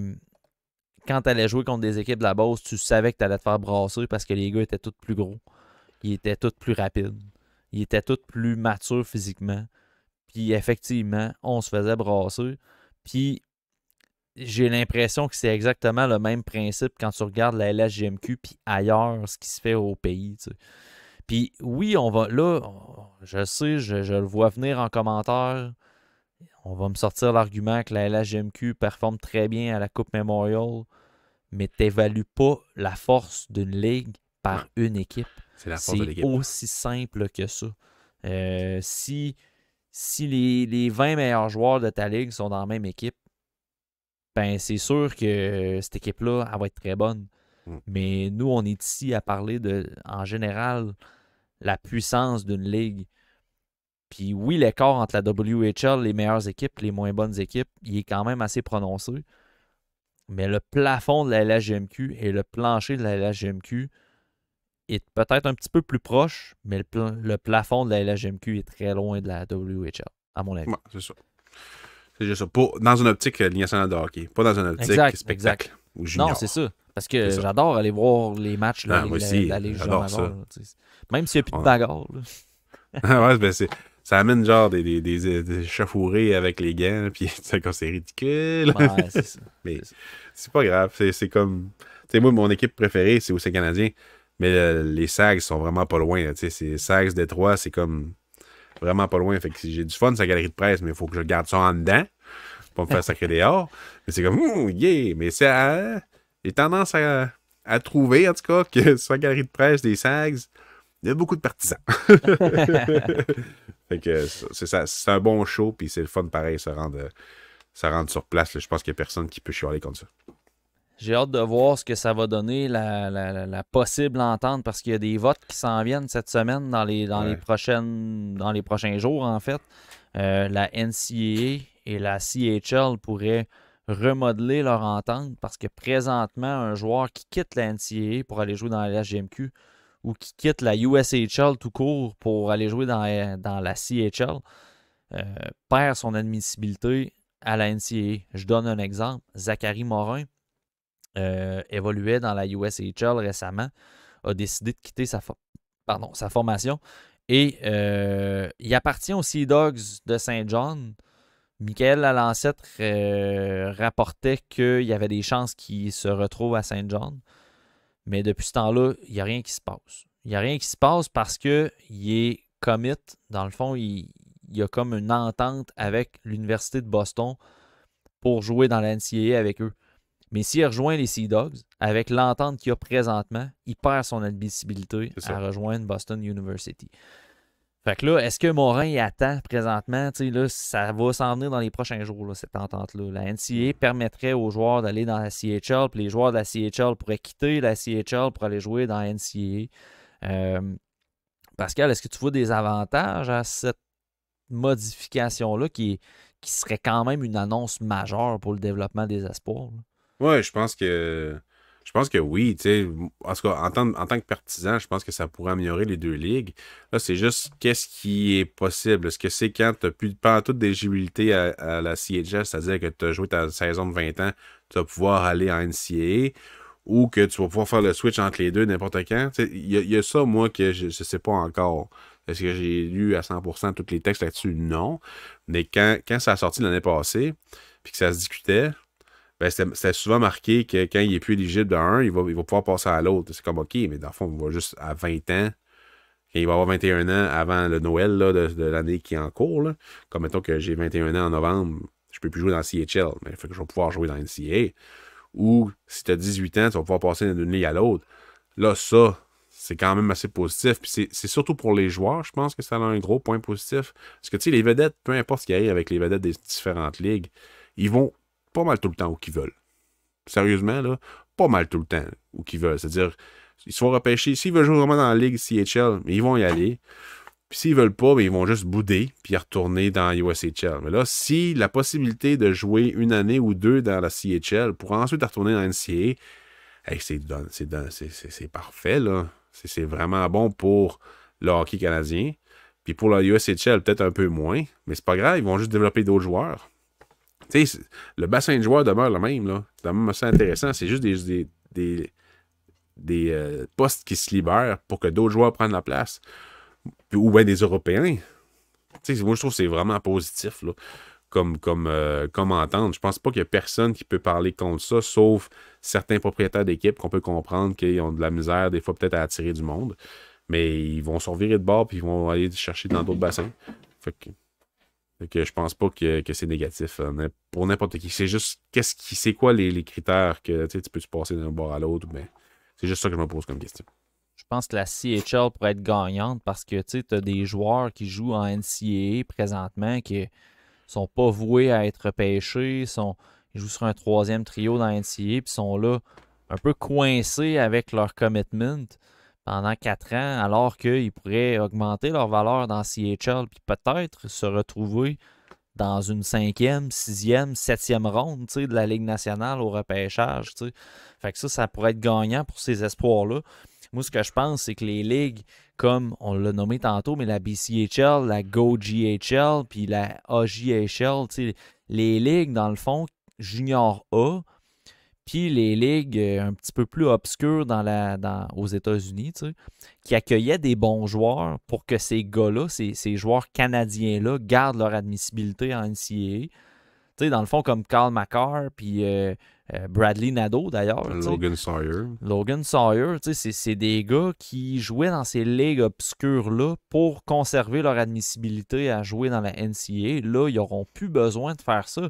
quand tu allais jouer contre des équipes de la Beauce, tu savais que tu allais te faire brasser parce que les gars étaient tous plus gros. Ils étaient tous plus rapides. Ils étaient tous plus matures physiquement. Puis effectivement, on se faisait brasser. Puis j'ai l'impression que c'est exactement le même principe quand tu regardes la LHJMQ puis ailleurs, ce qui se fait au pays. Tu sais. Puis oui, on va là, je sais, je le vois venir en commentaire. On va me sortir l'argument que la LHJMQ performe très bien à la Coupe Memorial, mais tu n'évalues pas la force d'une ligue par une équipe. C'est la force de l'équipe. Aussi simple que ça. Si les 20 meilleurs joueurs de ta ligue sont dans la même équipe, ben c'est sûr que cette équipe-là, elle va être très bonne. Mais nous, on est ici à parler en général, la puissance d'une ligue. Puis oui, l'écart entre la WHL, les meilleures équipes et les moins bonnes équipes, il est quand même assez prononcé. Mais le plafond de la LHJMQ et le plancher de la LHJMQ est peut-être un petit peu plus proche, mais le plafond de la LHJMQ est très loin de la WHL, à mon avis. Ouais, c'est ça. C'est juste ça. Dans une optique Ligue nationale de hockey, pas dans une optique spectacle ou junior. Non, c'est ça. Parce que j'adore aller voir les matchs de la Ligue junior. Même s'il n'y a plus de bagarre. Ouais, ben ça amène genre des chafourés avec les gants, puis c'est ridicule. Ouais, c'est ça. Mais c'est pas grave. C'est comme. Tu sais, moi, mon équipe préférée, c'est aussi Canadien. Mais les Sags sont vraiment pas loin. Tu sais, c'est Sags Détroit, c'est comme vraiment pas loin. Fait que j'ai du fun, sa galerie de presse, mais il faut que je garde ça en dedans. Pour me faire sacrer dehors. Mais c'est comme, yeah! Mais j'ai tendance à trouver, en tout cas, que sur la galerie de presse des Sags, il y a beaucoup de partisans. Fait que c'est un bon show, puis c'est le fun pareil, se rendre sur place. Là. Je pense qu'il n'y a personne qui peut chialer comme ça. J'ai hâte de voir ce que ça va donner, la possible entente, parce qu'il y a des votes qui s'en viennent cette semaine dans les prochains jours, en fait. La NCAA et la CHL pourraient remodeler leur entente parce que présentement, un joueur qui quitte la NCAA pour aller jouer dans la LHJMQ ou qui quitte la USHL tout court pour aller jouer dans la CHL perd son admissibilité à la NCAA. Je donne un exemple. Zachary Morin évoluait dans la USHL récemment, a décidé de quitter sa formation et il appartient aux Sea Dogs de Saint John. Michael Lalancette rapportait qu'il y avait des chances qu'il se retrouve à Saint John, mais depuis ce temps-là, il n'y a rien qui se passe. Il n'y a rien qui se passe parce qu'il est commit. Dans le fond, il il y a comme une entente avec l'Université de Boston pour jouer dans la NCAA avec eux. Mais s'il rejoint les Sea Dogs, avec l'entente qu'il y a présentement, il perd son admissibilité à rejoindre Boston University. Fait que là, est-ce que Morin y attend présentement? Là, ça va s'en venir dans les prochains jours, là, cette entente-là. La NCAA permettrait aux joueurs d'aller dans la CHL, puis les joueurs de la CHL pourraient quitter la CHL pour aller jouer dans la NCAA. Pascal, est-ce que tu vois des avantages à cette modification-là qui serait quand même une annonce majeure pour le développement des espoirs? Ouais, je pense que oui, tu sais. En tout cas, en tant que partisan, je pense que ça pourrait améliorer les deux ligues. Là, c'est juste qu'est-ce qui est possible. Est-ce que c'est quand tu n'as plus pas toute d'éligibilité à la CHL, c'est-à-dire que tu as joué ta saison de 20 ans, tu vas pouvoir aller en NCAA, ou que tu vas pouvoir faire le switch entre les deux n'importe quand. Il y a ça, moi, que je ne sais pas encore. Est-ce que j'ai lu à 100% tous les textes là-dessus? Non. Mais quand ça a sorti l'année passée, puis que ça se discutait, ben, c'était souvent marqué que quand il est plus éligible d'un, il va pouvoir passer à l'autre. C'est comme, OK, mais dans le fond, on va juste à 20 ans, quand il va avoir 21 ans avant le Noël là, de l'année qui est en cours. Là. Comme mettons que j'ai 21 ans en novembre, je peux plus jouer dans la CHL, mais il faut que je vais pouvoir jouer dans la NCAA. Ou si tu as 18 ans, tu vas pouvoir passer d'une ligue à l'autre. Là, ça, c'est quand même assez positif. Puis c'est surtout pour les joueurs, je pense que ça a un gros point positif. Parce que, tu sais, les vedettes, peu importe ce qui arrive avec les vedettes des différentes ligues, ils vont pas mal tout le temps où qu'ils veulent. Sérieusement, là, pas mal tout le temps où qu'ils veulent. C'est-à-dire, ils se font repêcher. S'ils veulent jouer vraiment dans la ligue CHL, mais ils vont y aller. Puis s'ils veulent pas, mais ils vont juste bouder puis retourner dans USHL. Mais là, si la possibilité de jouer une année ou deux dans la CHL pour ensuite retourner dans la NCAA, hey, c'est parfait, là. C'est vraiment bon pour le hockey canadien. Puis pour la USHL, peut-être un peu moins. Mais c'est pas grave, ils vont juste développer d'autres joueurs. Tu sais, le bassin de joueurs demeure le même, là. C'est quand même assez intéressant. C'est juste des postes qui se libèrent pour que d'autres joueurs prennent la place. Ou bien des Européens. Tu sais, moi, je trouve que c'est vraiment positif, là, comme entente. Je pense pas qu'il y a personne qui peut parler contre ça, sauf certains propriétaires d'équipes qu'on peut comprendre qu'ils ont de la misère, des fois, peut-être à attirer du monde. Mais ils vont se revirer de bord puis ils vont aller chercher dans d'autres bassins. Fait que je pense pas que c'est négatif pour n'importe qui. C'est juste c'est quoi les critères que tu peux passer d'un bord à l'autre. Ben, c'est juste ça que je me pose comme question. Je pense que la CHL pourrait être gagnante parce que tu as des joueurs qui jouent en NCAA présentement qui sont pas voués à être repêchés, ils jouent sur un troisième trio dans la NCAA puis sont là un peu coincés avec leur commitment pendant 4 ans alors qu'ils pourraient augmenter leur valeur dans la CHL puis peut-être se retrouver dans une 5e, 6e, 7e ronde de la Ligue nationale au repêchage. T'sais. Fait que ça pourrait être gagnant pour ces espoirs-là. Moi, ce que je pense, c'est que les ligues, comme on l'a nommé tantôt, mais la BCHL, la GoGHL, puis la AJHL, les ligues, dans le fond, Junior A, puis les ligues un petit peu plus obscures aux États-Unis, qui accueillaient des bons joueurs pour que ces gars-là, ces joueurs canadiens-là, gardent leur admissibilité en NCAA. Dans le fond, comme Carl Makar, puis Bradley Nadeau, d'ailleurs. Logan Sawyer. Logan Sawyer, c'est des gars qui jouaient dans ces ligues obscures-là pour conserver leur admissibilité à jouer dans la NCAA. Là, ils n'auront plus besoin de faire ça.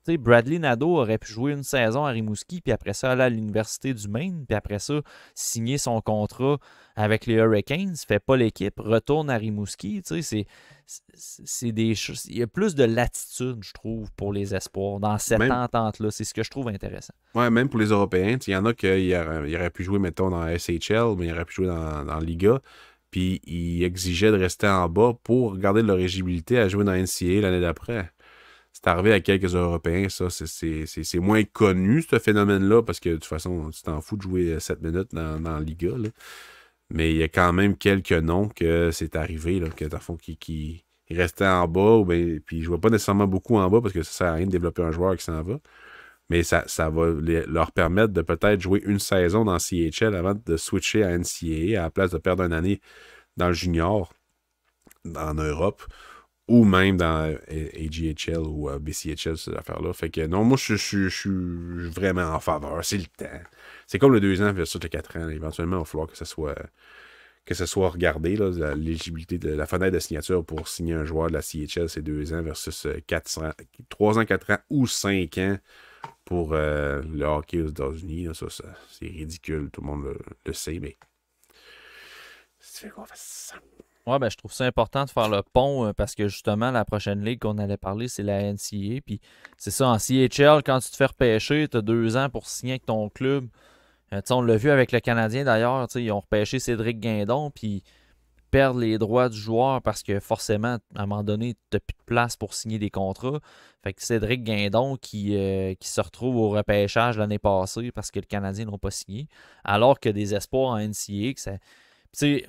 Bradley Nadeau aurait pu jouer une saison à Rimouski, puis après ça, aller à l'Université du Maine, puis après ça, signer son contrat avec les Hurricanes, fait pas l'équipe, retourne à Rimouski. C'est des choses. Il y a plus de latitude, je trouve, pour les espoirs dans cette entente-là. C'est ce que je trouve intéressant. Ouais, même pour les Européens, il y en a qui auraient pu jouer, mettons, dans la SHL, mais ils auraient pu jouer dans Liga. Puis ils exigeaient de rester en bas pour garder leur éligibilité à jouer dans NCAA l'année d'après. C'est arrivé à quelques Européens, ça. C'est moins connu, ce phénomène-là, parce que de toute façon, tu t'en fous de jouer 7 minutes dans la Liga. Là. Mais il y a quand même quelques noms que c'est arrivé, là, que dans le fond, qui restaient en bas, puis ils ne jouaient pas nécessairement beaucoup en bas parce que ça sert à rien de développer un joueur qui s'en va. Mais ça va leur permettre de peut-être jouer une saison dans CHL avant de switcher à NCAA à la place de perdre une année dans le junior en Europe ou même dans AGHL ou BCHL, ces affaires-là. Fait que non, moi, je suis vraiment en faveur. C'est le temps. C'est comme le 2 ans versus le 4 ans. Éventuellement, il va falloir que ça soit que ce soit regardé, là, l'éligibilité de la fenêtre de signature pour signer un joueur de la CHL, c'est 2 ans versus 3 ans, 4 ans ou 5 ans pour le hockey aux États-Unis. Là, ça, c'est ridicule, tout le monde le sait, mais tu fais qu'on fasse ça. Ouais, ben, je trouve ça important de faire le pont parce que justement, la prochaine ligue qu'on allait parler, c'est la NCAA. Puis c'est ça, en CHL, quand tu te fais repêcher, tu as 2 ans pour signer avec ton club. On l'a vu avec le Canadien d'ailleurs, ils ont repêché Cédric Guindon, puis perdre les droits du joueur parce que forcément, à un moment donné, tu n'as plus de place pour signer des contrats. Fait que Cédric Guindon qui se retrouve au repêchage l'année passée parce que le Canadien n'ont pas signé, alors que des espoirs en NCAA, que ça.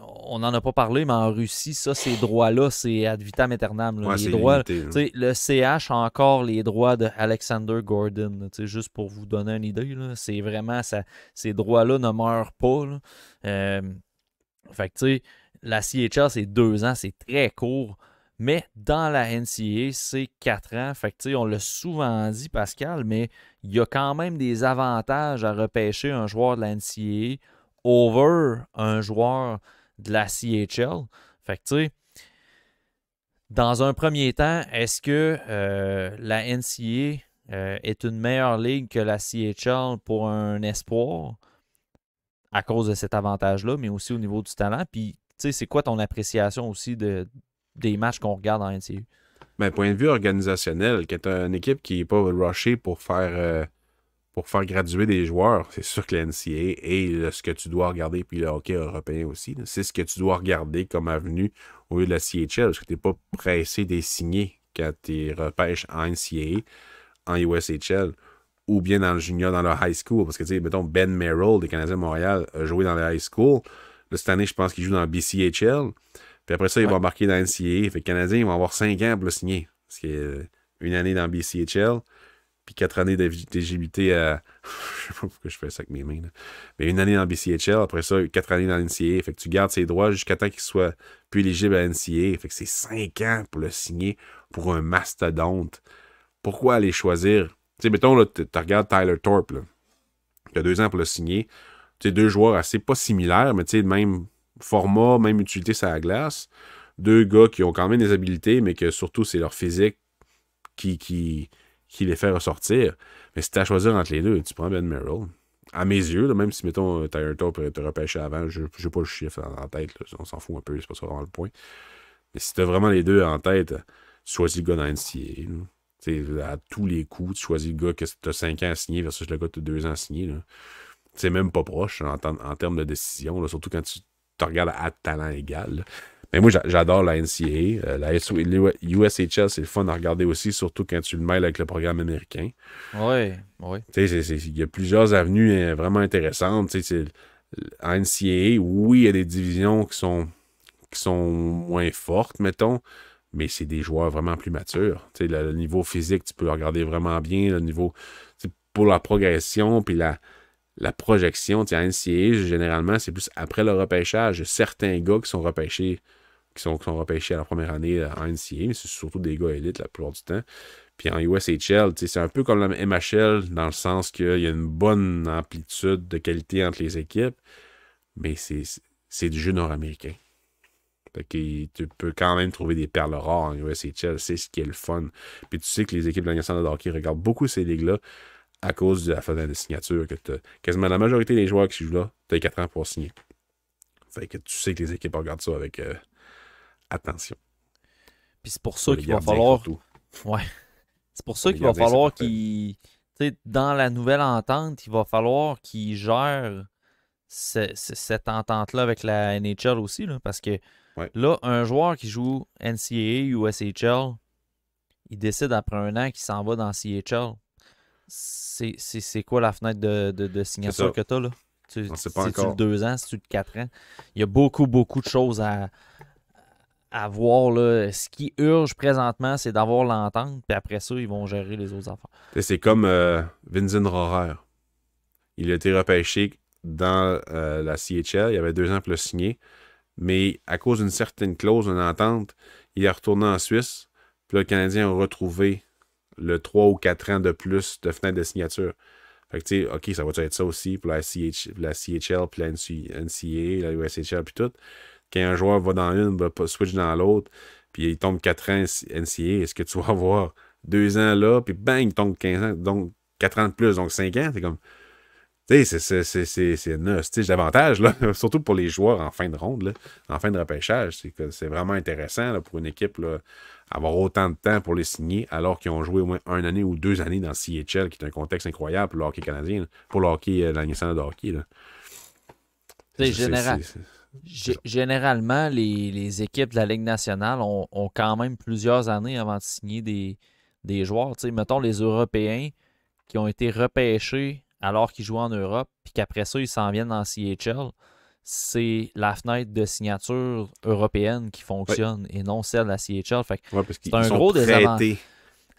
On n'en a pas parlé, mais en Russie, ça, ces droits-là, c'est ad vitam aeternam. Là. Ouais, Les c'est droits, limité. le CH a encore les droits de Alexander Gordon. Là, juste pour vous donner une idée, là, c'est vraiment ça, ces droits-là ne meurent pas. Là. Fait que tu sais, la CHL, c'est 2 ans, c'est très court. Mais dans la NCAA, c'est 4 ans. Fait que tu sais, on l'a souvent dit, Pascal, mais il y a quand même des avantages à repêcher un joueur de la NCAA over un joueur de la CHL. Fait que, tu sais, dans un premier temps, est-ce que la NCAA est une meilleure ligue que la CHL pour un espoir à cause de cet avantage-là, mais aussi au niveau du talent? Puis, tu sais, c'est quoi ton appréciation aussi des matchs qu'on regarde en NCAA? Ben, point de vue organisationnel, quand tu as une équipe qui n'est pas rushée pour faire graduer des joueurs, c'est sûr que la NCAA est ce que tu dois regarder, puis le hockey européen aussi, là, c'est ce que tu dois regarder comme avenue au lieu de la CHL, parce que tu n'es pas pressé d'être signé quand tu repêches en NCAA, en USHL, ou bien dans le junior, dans le high school. Parce que, tu sais, mettons, Ben Merrill des Canadiens de Montréal a joué dans le high school. Là, cette année, je pense qu'il joue dans le BCHL. Puis après ça, il va embarquer dans la NCAA. Fait que les Canadiens, ils vont avoir 5 ans pour le signer. Parce qu'il y a une année dans le BCHL, puis 4 années d'éligibilité à... je sais pas pourquoi je fais ça avec mes mains. Là. Mais une année dans le BCHL, après ça, 4 années dans la NCAA. Fait que tu gardes ses droits jusqu'à temps qu'il soit plus éligible à la NCAA. Fait que c'est 5 ans pour le signer pour un mastodonte. Pourquoi aller choisir... Tu sais, mettons, tu regardes Tyler Thorpe, là, qui a 2 ans pour le signer. Tu sais, 2 joueurs assez pas similaires, mais tu sais, le même format, même utilité sur la glace. 2 gars qui ont quand même des habiletés, mais que surtout, c'est leur physique qui les fait ressortir. Mais si tu as à choisir entre les deux, tu prends Ben Merrill. À mes yeux, là, même si, mettons, Tyler Thorpe te repêché avant, je n'ai pas le chiffre en tête, là, on s'en fout un peu, c'est pas ça vraiment le point. Mais si tu as vraiment les deux en tête, choisis le gars dans NCAA. T'sais, à tous les coups, tu choisis le gars que tu as 5 ans à signer versus le gars que tu as 2 ans à signer. C'est même pas proche en termes de décision, là, surtout quand tu te regardes à talent égal. Là. Mais moi, j'adore la NCAA. La USHL, c'est le fun à regarder aussi, surtout quand tu le mêles avec le programme américain. Oui. Il y a plusieurs avenues vraiment intéressantes. En NCAA, oui, il y a des divisions qui sont moins fortes, mettons. Mais c'est des joueurs vraiment plus matures. Le niveau physique, tu peux le regarder vraiment bien. Le niveau pour la progression puis la projection. En NCAA, généralement, c'est plus après le repêchage. Certains gars qui sont repêchés à la première année en NCAA, mais c'est surtout des gars élites la plupart du temps. Puis en USHL, c'est un peu comme la MHL dans le sens qu'il y a une bonne amplitude de qualité entre les équipes, mais c'est du jeu nord-américain. Fait que tu peux quand même trouver des perles rares en USHL. C'est ce qui est le fun. Puis tu sais que les équipes de la nationale de hockey regardent beaucoup ces ligues-là à cause de la fenêtre de signature. Que quasiment la majorité des joueurs qui jouent là, tu as 4 ans pour signer. Fait que tu sais que les équipes regardent ça avec attention. Puis c'est pour ça qu'il va falloir... Ouais. C'est pour ça qu'il va falloir qu'il... Dans la nouvelle entente, il va falloir qu'ils gèrent cette entente-là avec la NHL aussi. Là, parce que là, un joueur qui joue NCAA ou SHL, il décide après un an qu'il s'en va dans CHL. C'est quoi la fenêtre de signature que tu as là? C'est-tu le 2 ans, c'est-tu le 4 ans? Il y a beaucoup, beaucoup de choses à voir. Là. Ce qui urge présentement, c'est d'avoir l'entente, puis après ça, ils vont gérer les autres affaires. C'est comme Vincent Rohrer. Il a été repêché dans la CHL. Il y avait 2 ans pour le signer. Mais à cause d'une certaine clause, d'une entente, il est retourné en Suisse. Puis là, le Canadien a retrouvé le 3 ou 4 ans de plus de fenêtre de signature. Fait que tu sais, OK, ça va être ça aussi pour la CHL, puis la NCAA, la USHL, puis tout. Quand un joueur va dans une, va switch dans l'autre, puis il tombe 4 ans NCAA, est-ce que tu vas avoir 2 ans là, puis bang, il tombe 15 ans, donc 4 ans de plus, donc 5 ans, c'est comme... Tu sais, c'est un stige d'avantage, là. Surtout pour les joueurs en fin de ronde, là, en fin de repêchage. C'est vraiment intéressant là, pour une équipe là, avoir autant de temps pour les signer, alors qu'ils ont joué au moins 1 année ou 2 années dans le CHL, qui est un contexte incroyable pour le hockey canadien, là, pour le hockey, la Ligue nationale de hockey. Là. Généralement, les équipes de la Ligue nationale ont quand même plusieurs années avant de signer des joueurs. T'sais, mettons les Européens qui ont été repêchés alors qu'ils jouent en Europe, puis qu'après ça, ils s'en viennent en CHL, c'est la fenêtre de signature européenne qui fonctionne et non celle de la CHL. Fait que parce c'est un gros désavantage.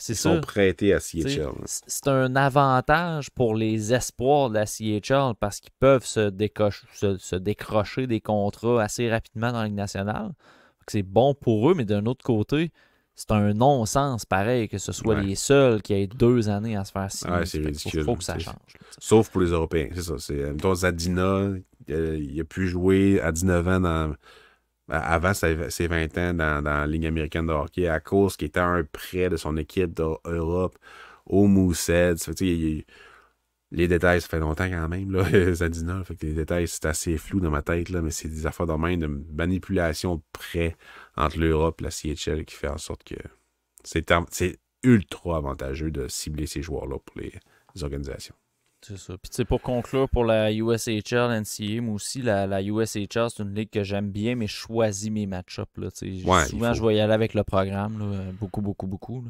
Ils sont prêtés à CHL. C'est un avantage pour les espoirs de la CHL parce qu'ils peuvent se décrocher des contrats assez rapidement dans la Ligue nationale. C'est bon pour eux, mais d'un autre côté, c'est un non-sens pareil que ce soit les seuls qui aient 2 années à se faire signer. Ouais, c'est ridicule. Il faut que ça change. Sauf pour les Européens, c'est ça. Mettons, Zadina, il a pu jouer à 19 ans avant ses 20 ans dans la Ligue américaine de hockey à cause qu'il était un prêt de son équipe d'Europe au Moosehead. Les détails, ça fait longtemps quand même, là, Zadina. Fait que les détails, c'est assez flou dans ma tête, là, mais c'est des affaires de même de manipulation de prêt entre l'Europe et la CHL qui fait en sorte que c'est ultra avantageux de cibler ces joueurs-là pour les organisations. C'est ça. Puis pour conclure pour la USHL, NCAA, moi aussi, la USHL, c'est une ligue que j'aime bien, mais je choisis mes match-ups. Souvent, je vais y aller avec le programme, là, beaucoup.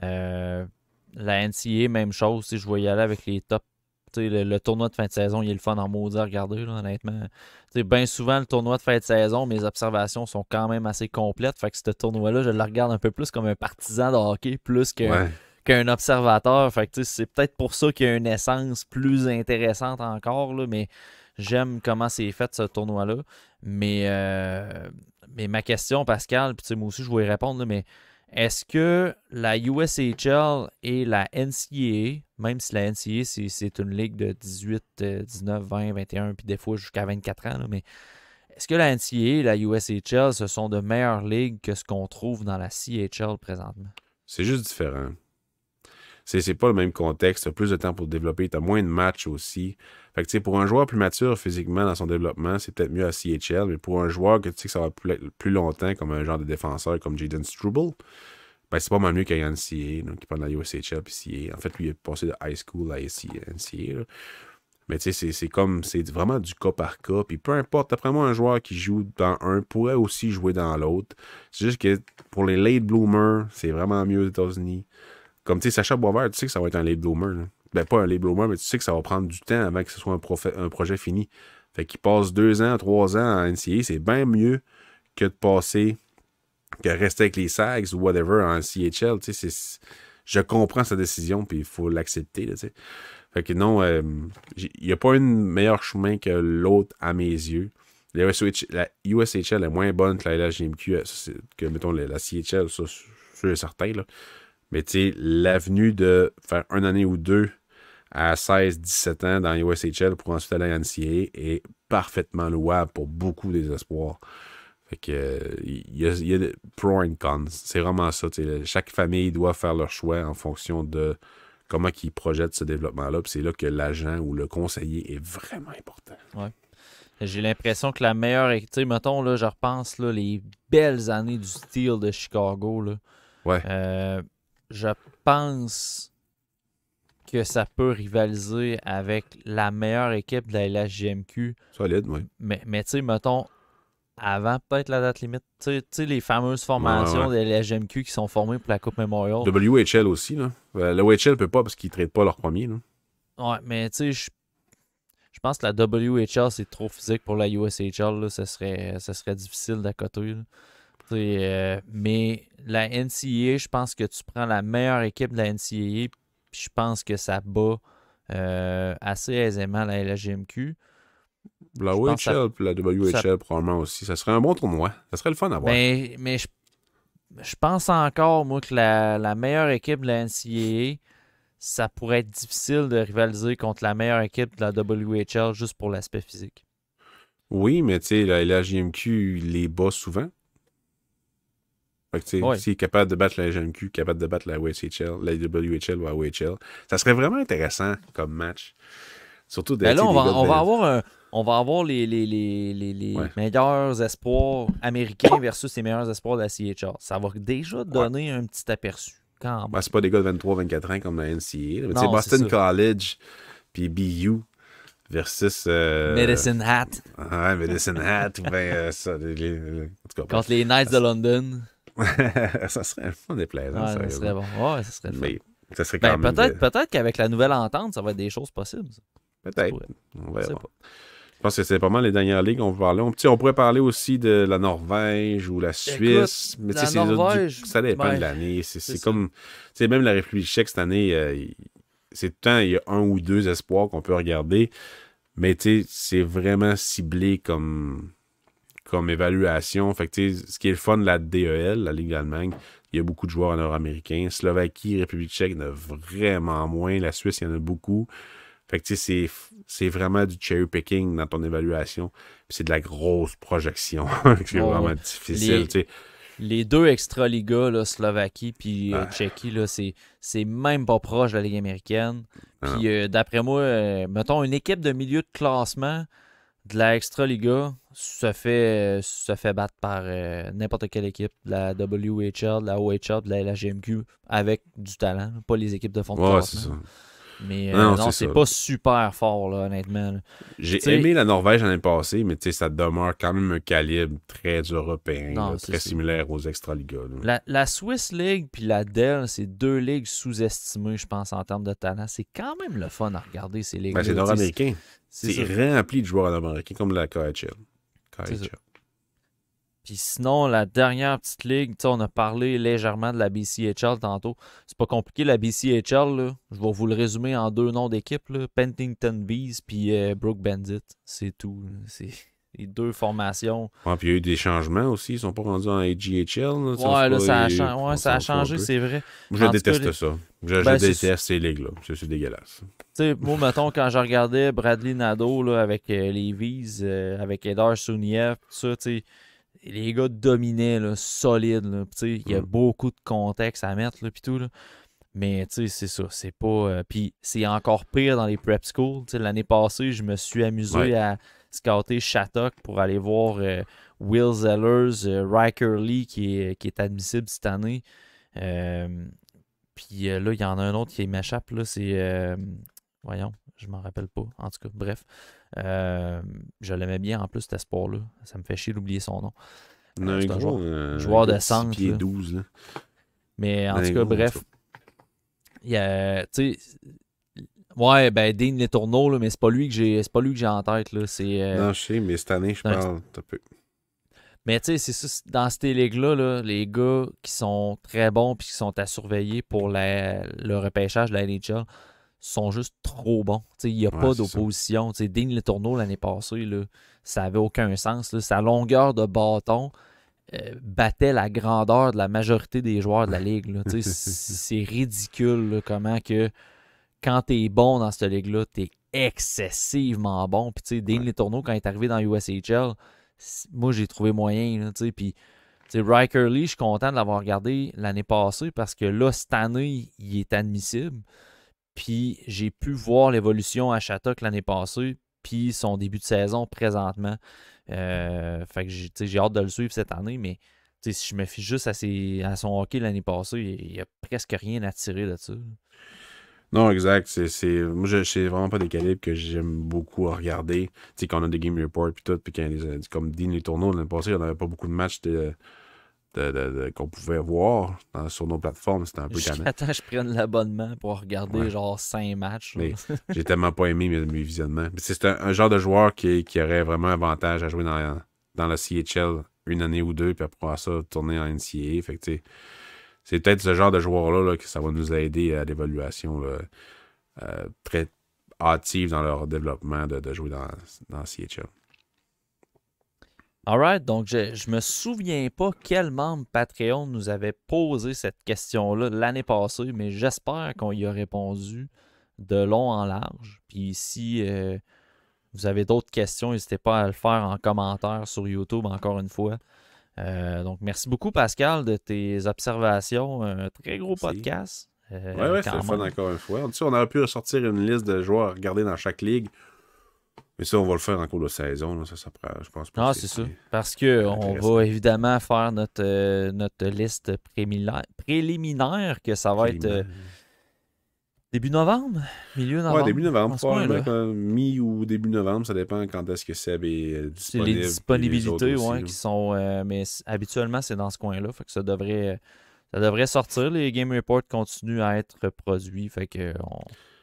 Là. La NCAA, même chose, je vais y aller avec les tops. Le tournoi de fin de saison, il est le fun en maudit à regarder, là, honnêtement. Bien souvent, le tournoi de fin de saison, mes observations sont quand même assez complètes. Fait que ce tournoi-là, je le regarde un peu plus comme un partisan de hockey, plus qu'un observateur. Fait que c'est peut-être pour ça qu'il y a une essence plus intéressante encore, là, mais j'aime comment c'est fait ce tournoi-là. Mais ma question, Pascal, puis moi aussi je vais y répondre, là, mais est-ce que la USHL et la NCAA, même si la NCAA c'est une ligue de 18, 19, 20, 21, puis des fois jusqu'à 24 ans, là, mais est-ce que la NCAA et la USHL, ce sont de meilleures ligues que ce qu'on trouve dans la CHL présentement? C'est juste différent. C'est pas le même contexte, t'as plus de temps pour te développer, t'as moins de matchs aussi. Fait que tu sais, pour un joueur plus mature physiquement dans son développement, c'est peut-être mieux à CHL, mais pour un joueur que tu sais que ça va plus longtemps, comme un genre de défenseur comme Jaden Struble, ben c'est pas mal mieux qu'un NCAA, donc qui parle de la USHL puis CA. En fait, lui, il est passé de high school à NCAA. Là. Mais tu sais, c'est vraiment du cas par cas. Puis peu importe, après moi, un joueur qui joue dans un pourrait aussi jouer dans l'autre. C'est juste que pour les late bloomers, c'est vraiment mieux aux États-Unis. Comme tu sais, Sacha Boisvert, tu sais que ça va être un late bloomer. Là. Ben, pas un late bloomer, mais tu sais que ça va prendre du temps avant que ce soit un projet fini. Fait qu'il passe 2 ans, 3 ans en NCAA, c'est bien mieux que de rester avec les Sags ou whatever en CHL. Tu sais, je comprends sa décision, puis il faut l'accepter. Là, tu sais. Fait que non, il n'y a pas un meilleur chemin que l'autre à mes yeux. La USHL est moins bonne que la LHJMQ, que, mettons, la CHL, ça, c'est certain, là. Mais tu sais, l'avenue de faire 1 année ou 2 à 16-17 ans dans USHL pour ensuite aller à NCAA est parfaitement louable pour beaucoup des espoirs. Fait que il y a des pros et cons. C'est vraiment ça. Chaque famille doit faire leur choix en fonction de comment ils projettent ce développement-là. Puis c'est là que l'agent ou le conseiller est vraiment important. Ouais. J'ai l'impression que la meilleure... Tu sais, mettons, là, je repense là, les belles années du Steel de Chicago. Là. Ouais. Je pense que ça peut rivaliser avec la meilleure équipe de la LHJMQ. Solide, oui. Mais tu sais, mettons, avant peut-être la date limite, tu sais, les fameuses formations de la LHJMQ qui sont formées pour la Coupe Memorial. WHL aussi, là. La OHL peut pas parce qu'ils ne traitent pas leur premier, là. Ouais, mais tu sais, je pense que la WHL, c'est trop physique pour la USHL, là. Ça serait difficile d'accoter, là. Mais la NCAA, je pense que tu prends la meilleure équipe de la NCAA, puis je pense que ça bat assez aisément la LHJMQ. La OHL et la WHL probablement aussi. Ça serait un bon tournoi. Ça serait le fun à voir. Mais je pense encore, moi, que la meilleure équipe de la NCAA, ça pourrait être difficile de rivaliser contre la meilleure équipe de la WHL juste pour l'aspect physique. Oui, mais tu sais, la JMQ, il les bat souvent. Fait que tu sais, s'il est capable de battre la JMQ, capable de battre la WHL, la WHL ou la OHL, ça serait vraiment intéressant comme match. Surtout là, on va avoir les meilleurs espoirs américains versus les meilleurs espoirs de la CHL. Ça va déjà donner un petit aperçu. Ben, c'est pas des gars de 23-24 ans comme la NCAA. Mais tu sais, Non, Boston College puis BU versus... Medicine Hat. Ouais, Medicine Hat. ou ben, ça, en tout cas, contre les Knights de London. Ça serait fun déplaisant. Ça serait bon. Ouais, ça serait fun. Mais ça serait quand même... Peut-être qu'avec la nouvelle entente, ça va être des choses possibles. Peut-être. On verra. Je pense que c'est pas mal les dernières ligues qu'on peut parler. On pourrait parler aussi de la Norvège ou la Suisse. Écoute, mais la Norvège, ça dépend de l'année. C'est comme... Même la République tchèque cette année, c'est tout le temps, il y a un ou deux espoirs qu'on peut regarder. Mais c'est vraiment ciblé comme évaluation. Fait que ce qui est le fun de la DEL, la Ligue d'Allemagne, il y a beaucoup de joueurs nord-américains. Slovaquie, République tchèque, il y en a vraiment moins. La Suisse, il y en a beaucoup. Fait que c'est vraiment du cherry picking dans ton évaluation. Puis c'est de la grosse projection. C'est vraiment difficile. Les deux extra-ligas, Slovaquie puis Tchéquie, c'est même pas proche de la Ligue américaine. Puis d'après moi, mettons une équipe de milieu de classement de la extra-liga se fait battre par n'importe quelle équipe de la WHL, de la OHL, de la GMQ avec du talent, pas les équipes de fond de classement. C'est ça. Mais non, c'est pas super fort, là, honnêtement. Là. J'ai aimé la Norvège l'année passée, mais ça demeure quand même un calibre très européen, très similaire aux extra-ligas. La Swiss League puis la DEL, c'est deux ligues sous-estimées, je pense, en termes de talent. C'est quand même le fun à regarder, ces ligues. C'est nord-américain. C'est rempli de joueurs nord-américains, comme la KHL. Puis sinon, la dernière petite ligue, on a parlé légèrement de la BCHL tantôt. C'est pas compliqué, la BCHL, là. Je vais vous le résumer en deux noms d'équipe, Penticton Bees puis Brook Bandit. C'est tout. C'est les deux formations. Ouais, puis il y a eu des changements aussi. Ils sont pas rendus en AGHL. Ça a changé, c'est vrai. Je déteste ça. Je déteste ces ligues-là. C'est dégueulasse. Moi, mettons, quand je regardais Bradley Nadeau là, avec les Bees, avec Edar Suniev, tout ça, tu sais, les gars dominaient, là, solide. Il y a beaucoup de contexte à mettre, puis tout. Là. Mais c'est ça. C'est pas. Puis c'est encore pire dans les prep schools. L'année passée, je me suis amusé à scouter Shattuck pour aller voir Will Zellers, Riker Lee qui est admissible cette année. Puis là, il y en a un autre qui m'échappe. C'est. Voyons, je m'en rappelle pas. En tout cas, bref. Je l'aimais bien en plus, cet espoir-là. Ça me fait chier d'oublier son nom. Un gros joueur de centre. 6 pieds 12. Là. Mais en tout cas, bref. Il y a, ouais, ben Dean Letourneau, mais c'est pas lui que j'ai en tête. Là. Non, je sais, mais cette année, je parle un peu. Mais tu sais, c'est ça, dans ces ligues-là, les gars qui sont très bons et qui sont à surveiller pour le repêchage de la NHL sont juste trop bons. Il n'y a pas d'opposition. Dean Letourneau, l'année passée, là, ça n'avait aucun sens. Là. Sa longueur de bâton battait la grandeur de la majorité des joueurs de la ligue. Là. C'est ridicule là, comment que quand tu es bon dans cette ligue-là, tu es excessivement bon. Puis Dean Letourneau, quand il est arrivé dans USHL, moi j'ai trouvé moyen. Puis Riker Lee, je suis content de l'avoir regardé l'année passée parce que là, cette année, il est admissible. Puis j'ai pu voir l'évolution à Shattuck l'année passée, puis son début de saison présentement. Fait que j'ai hâte de le suivre cette année, mais si je me fie juste à son hockey l'année passée, il n'y a presque rien à tirer de ça. Non, exact. Moi, je sais vraiment pas des calibres que j'aime beaucoup à regarder. Tu sais, quand on a des game reports puis tout, puis quand comme Dean Letourneau l'année passée, il n'y avait pas beaucoup de matchs qu'on pouvait voir sur nos plateformes. C'était un peu canon. Attends, je prenne l'abonnement pour regarder genre 5 matchs. Mais j'ai tellement pas aimé mes visionnements. C'est un genre de joueur qui aurait vraiment avantage à jouer dans la CHL une année ou deux, puis après ça, tourner en NCAA. Fait que c'est peut-être ce genre de joueur-là que ça va nous aider à l'évaluation très hâtive dans leur développement de jouer dans CHL. Alright, donc je me souviens pas quel membre Patreon nous avait posé cette question-là l'année passée, mais j'espère qu'on y a répondu de long en large. Puis si vous avez d'autres questions, n'hésitez pas à le faire en commentaire sur YouTube encore une fois. Donc merci beaucoup Pascal de tes observations. Un très gros Merci. podcast. Ouais, c'était le fun encore une fois. On aurait pu ressortir une liste de joueurs à regarder dans chaque ligue. Mais ça, on va le faire en cours de saison. Là. Ça prend, je pense pas Ah, que c'est ça. Parce qu'on va évidemment faire notre liste préliminaire, que ça va être début novembre, milieu novembre. Ouais, début novembre. Probablement mi ou début novembre. Ça dépend quand est-ce que Seb est disponible. C'est les disponibilités aussi, qui sont... mais habituellement, c'est dans ce coin-là. Fait que ça devrait sortir. Les Game Reports continuent à être produits. Fait que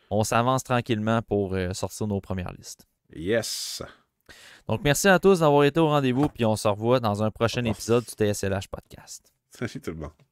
on s'avance tranquillement pour sortir nos premières listes. Yes! Donc, merci à tous d'avoir été au rendez-vous, puis on se revoit dans un prochain épisode du TSLH Podcast. Salut tout le monde.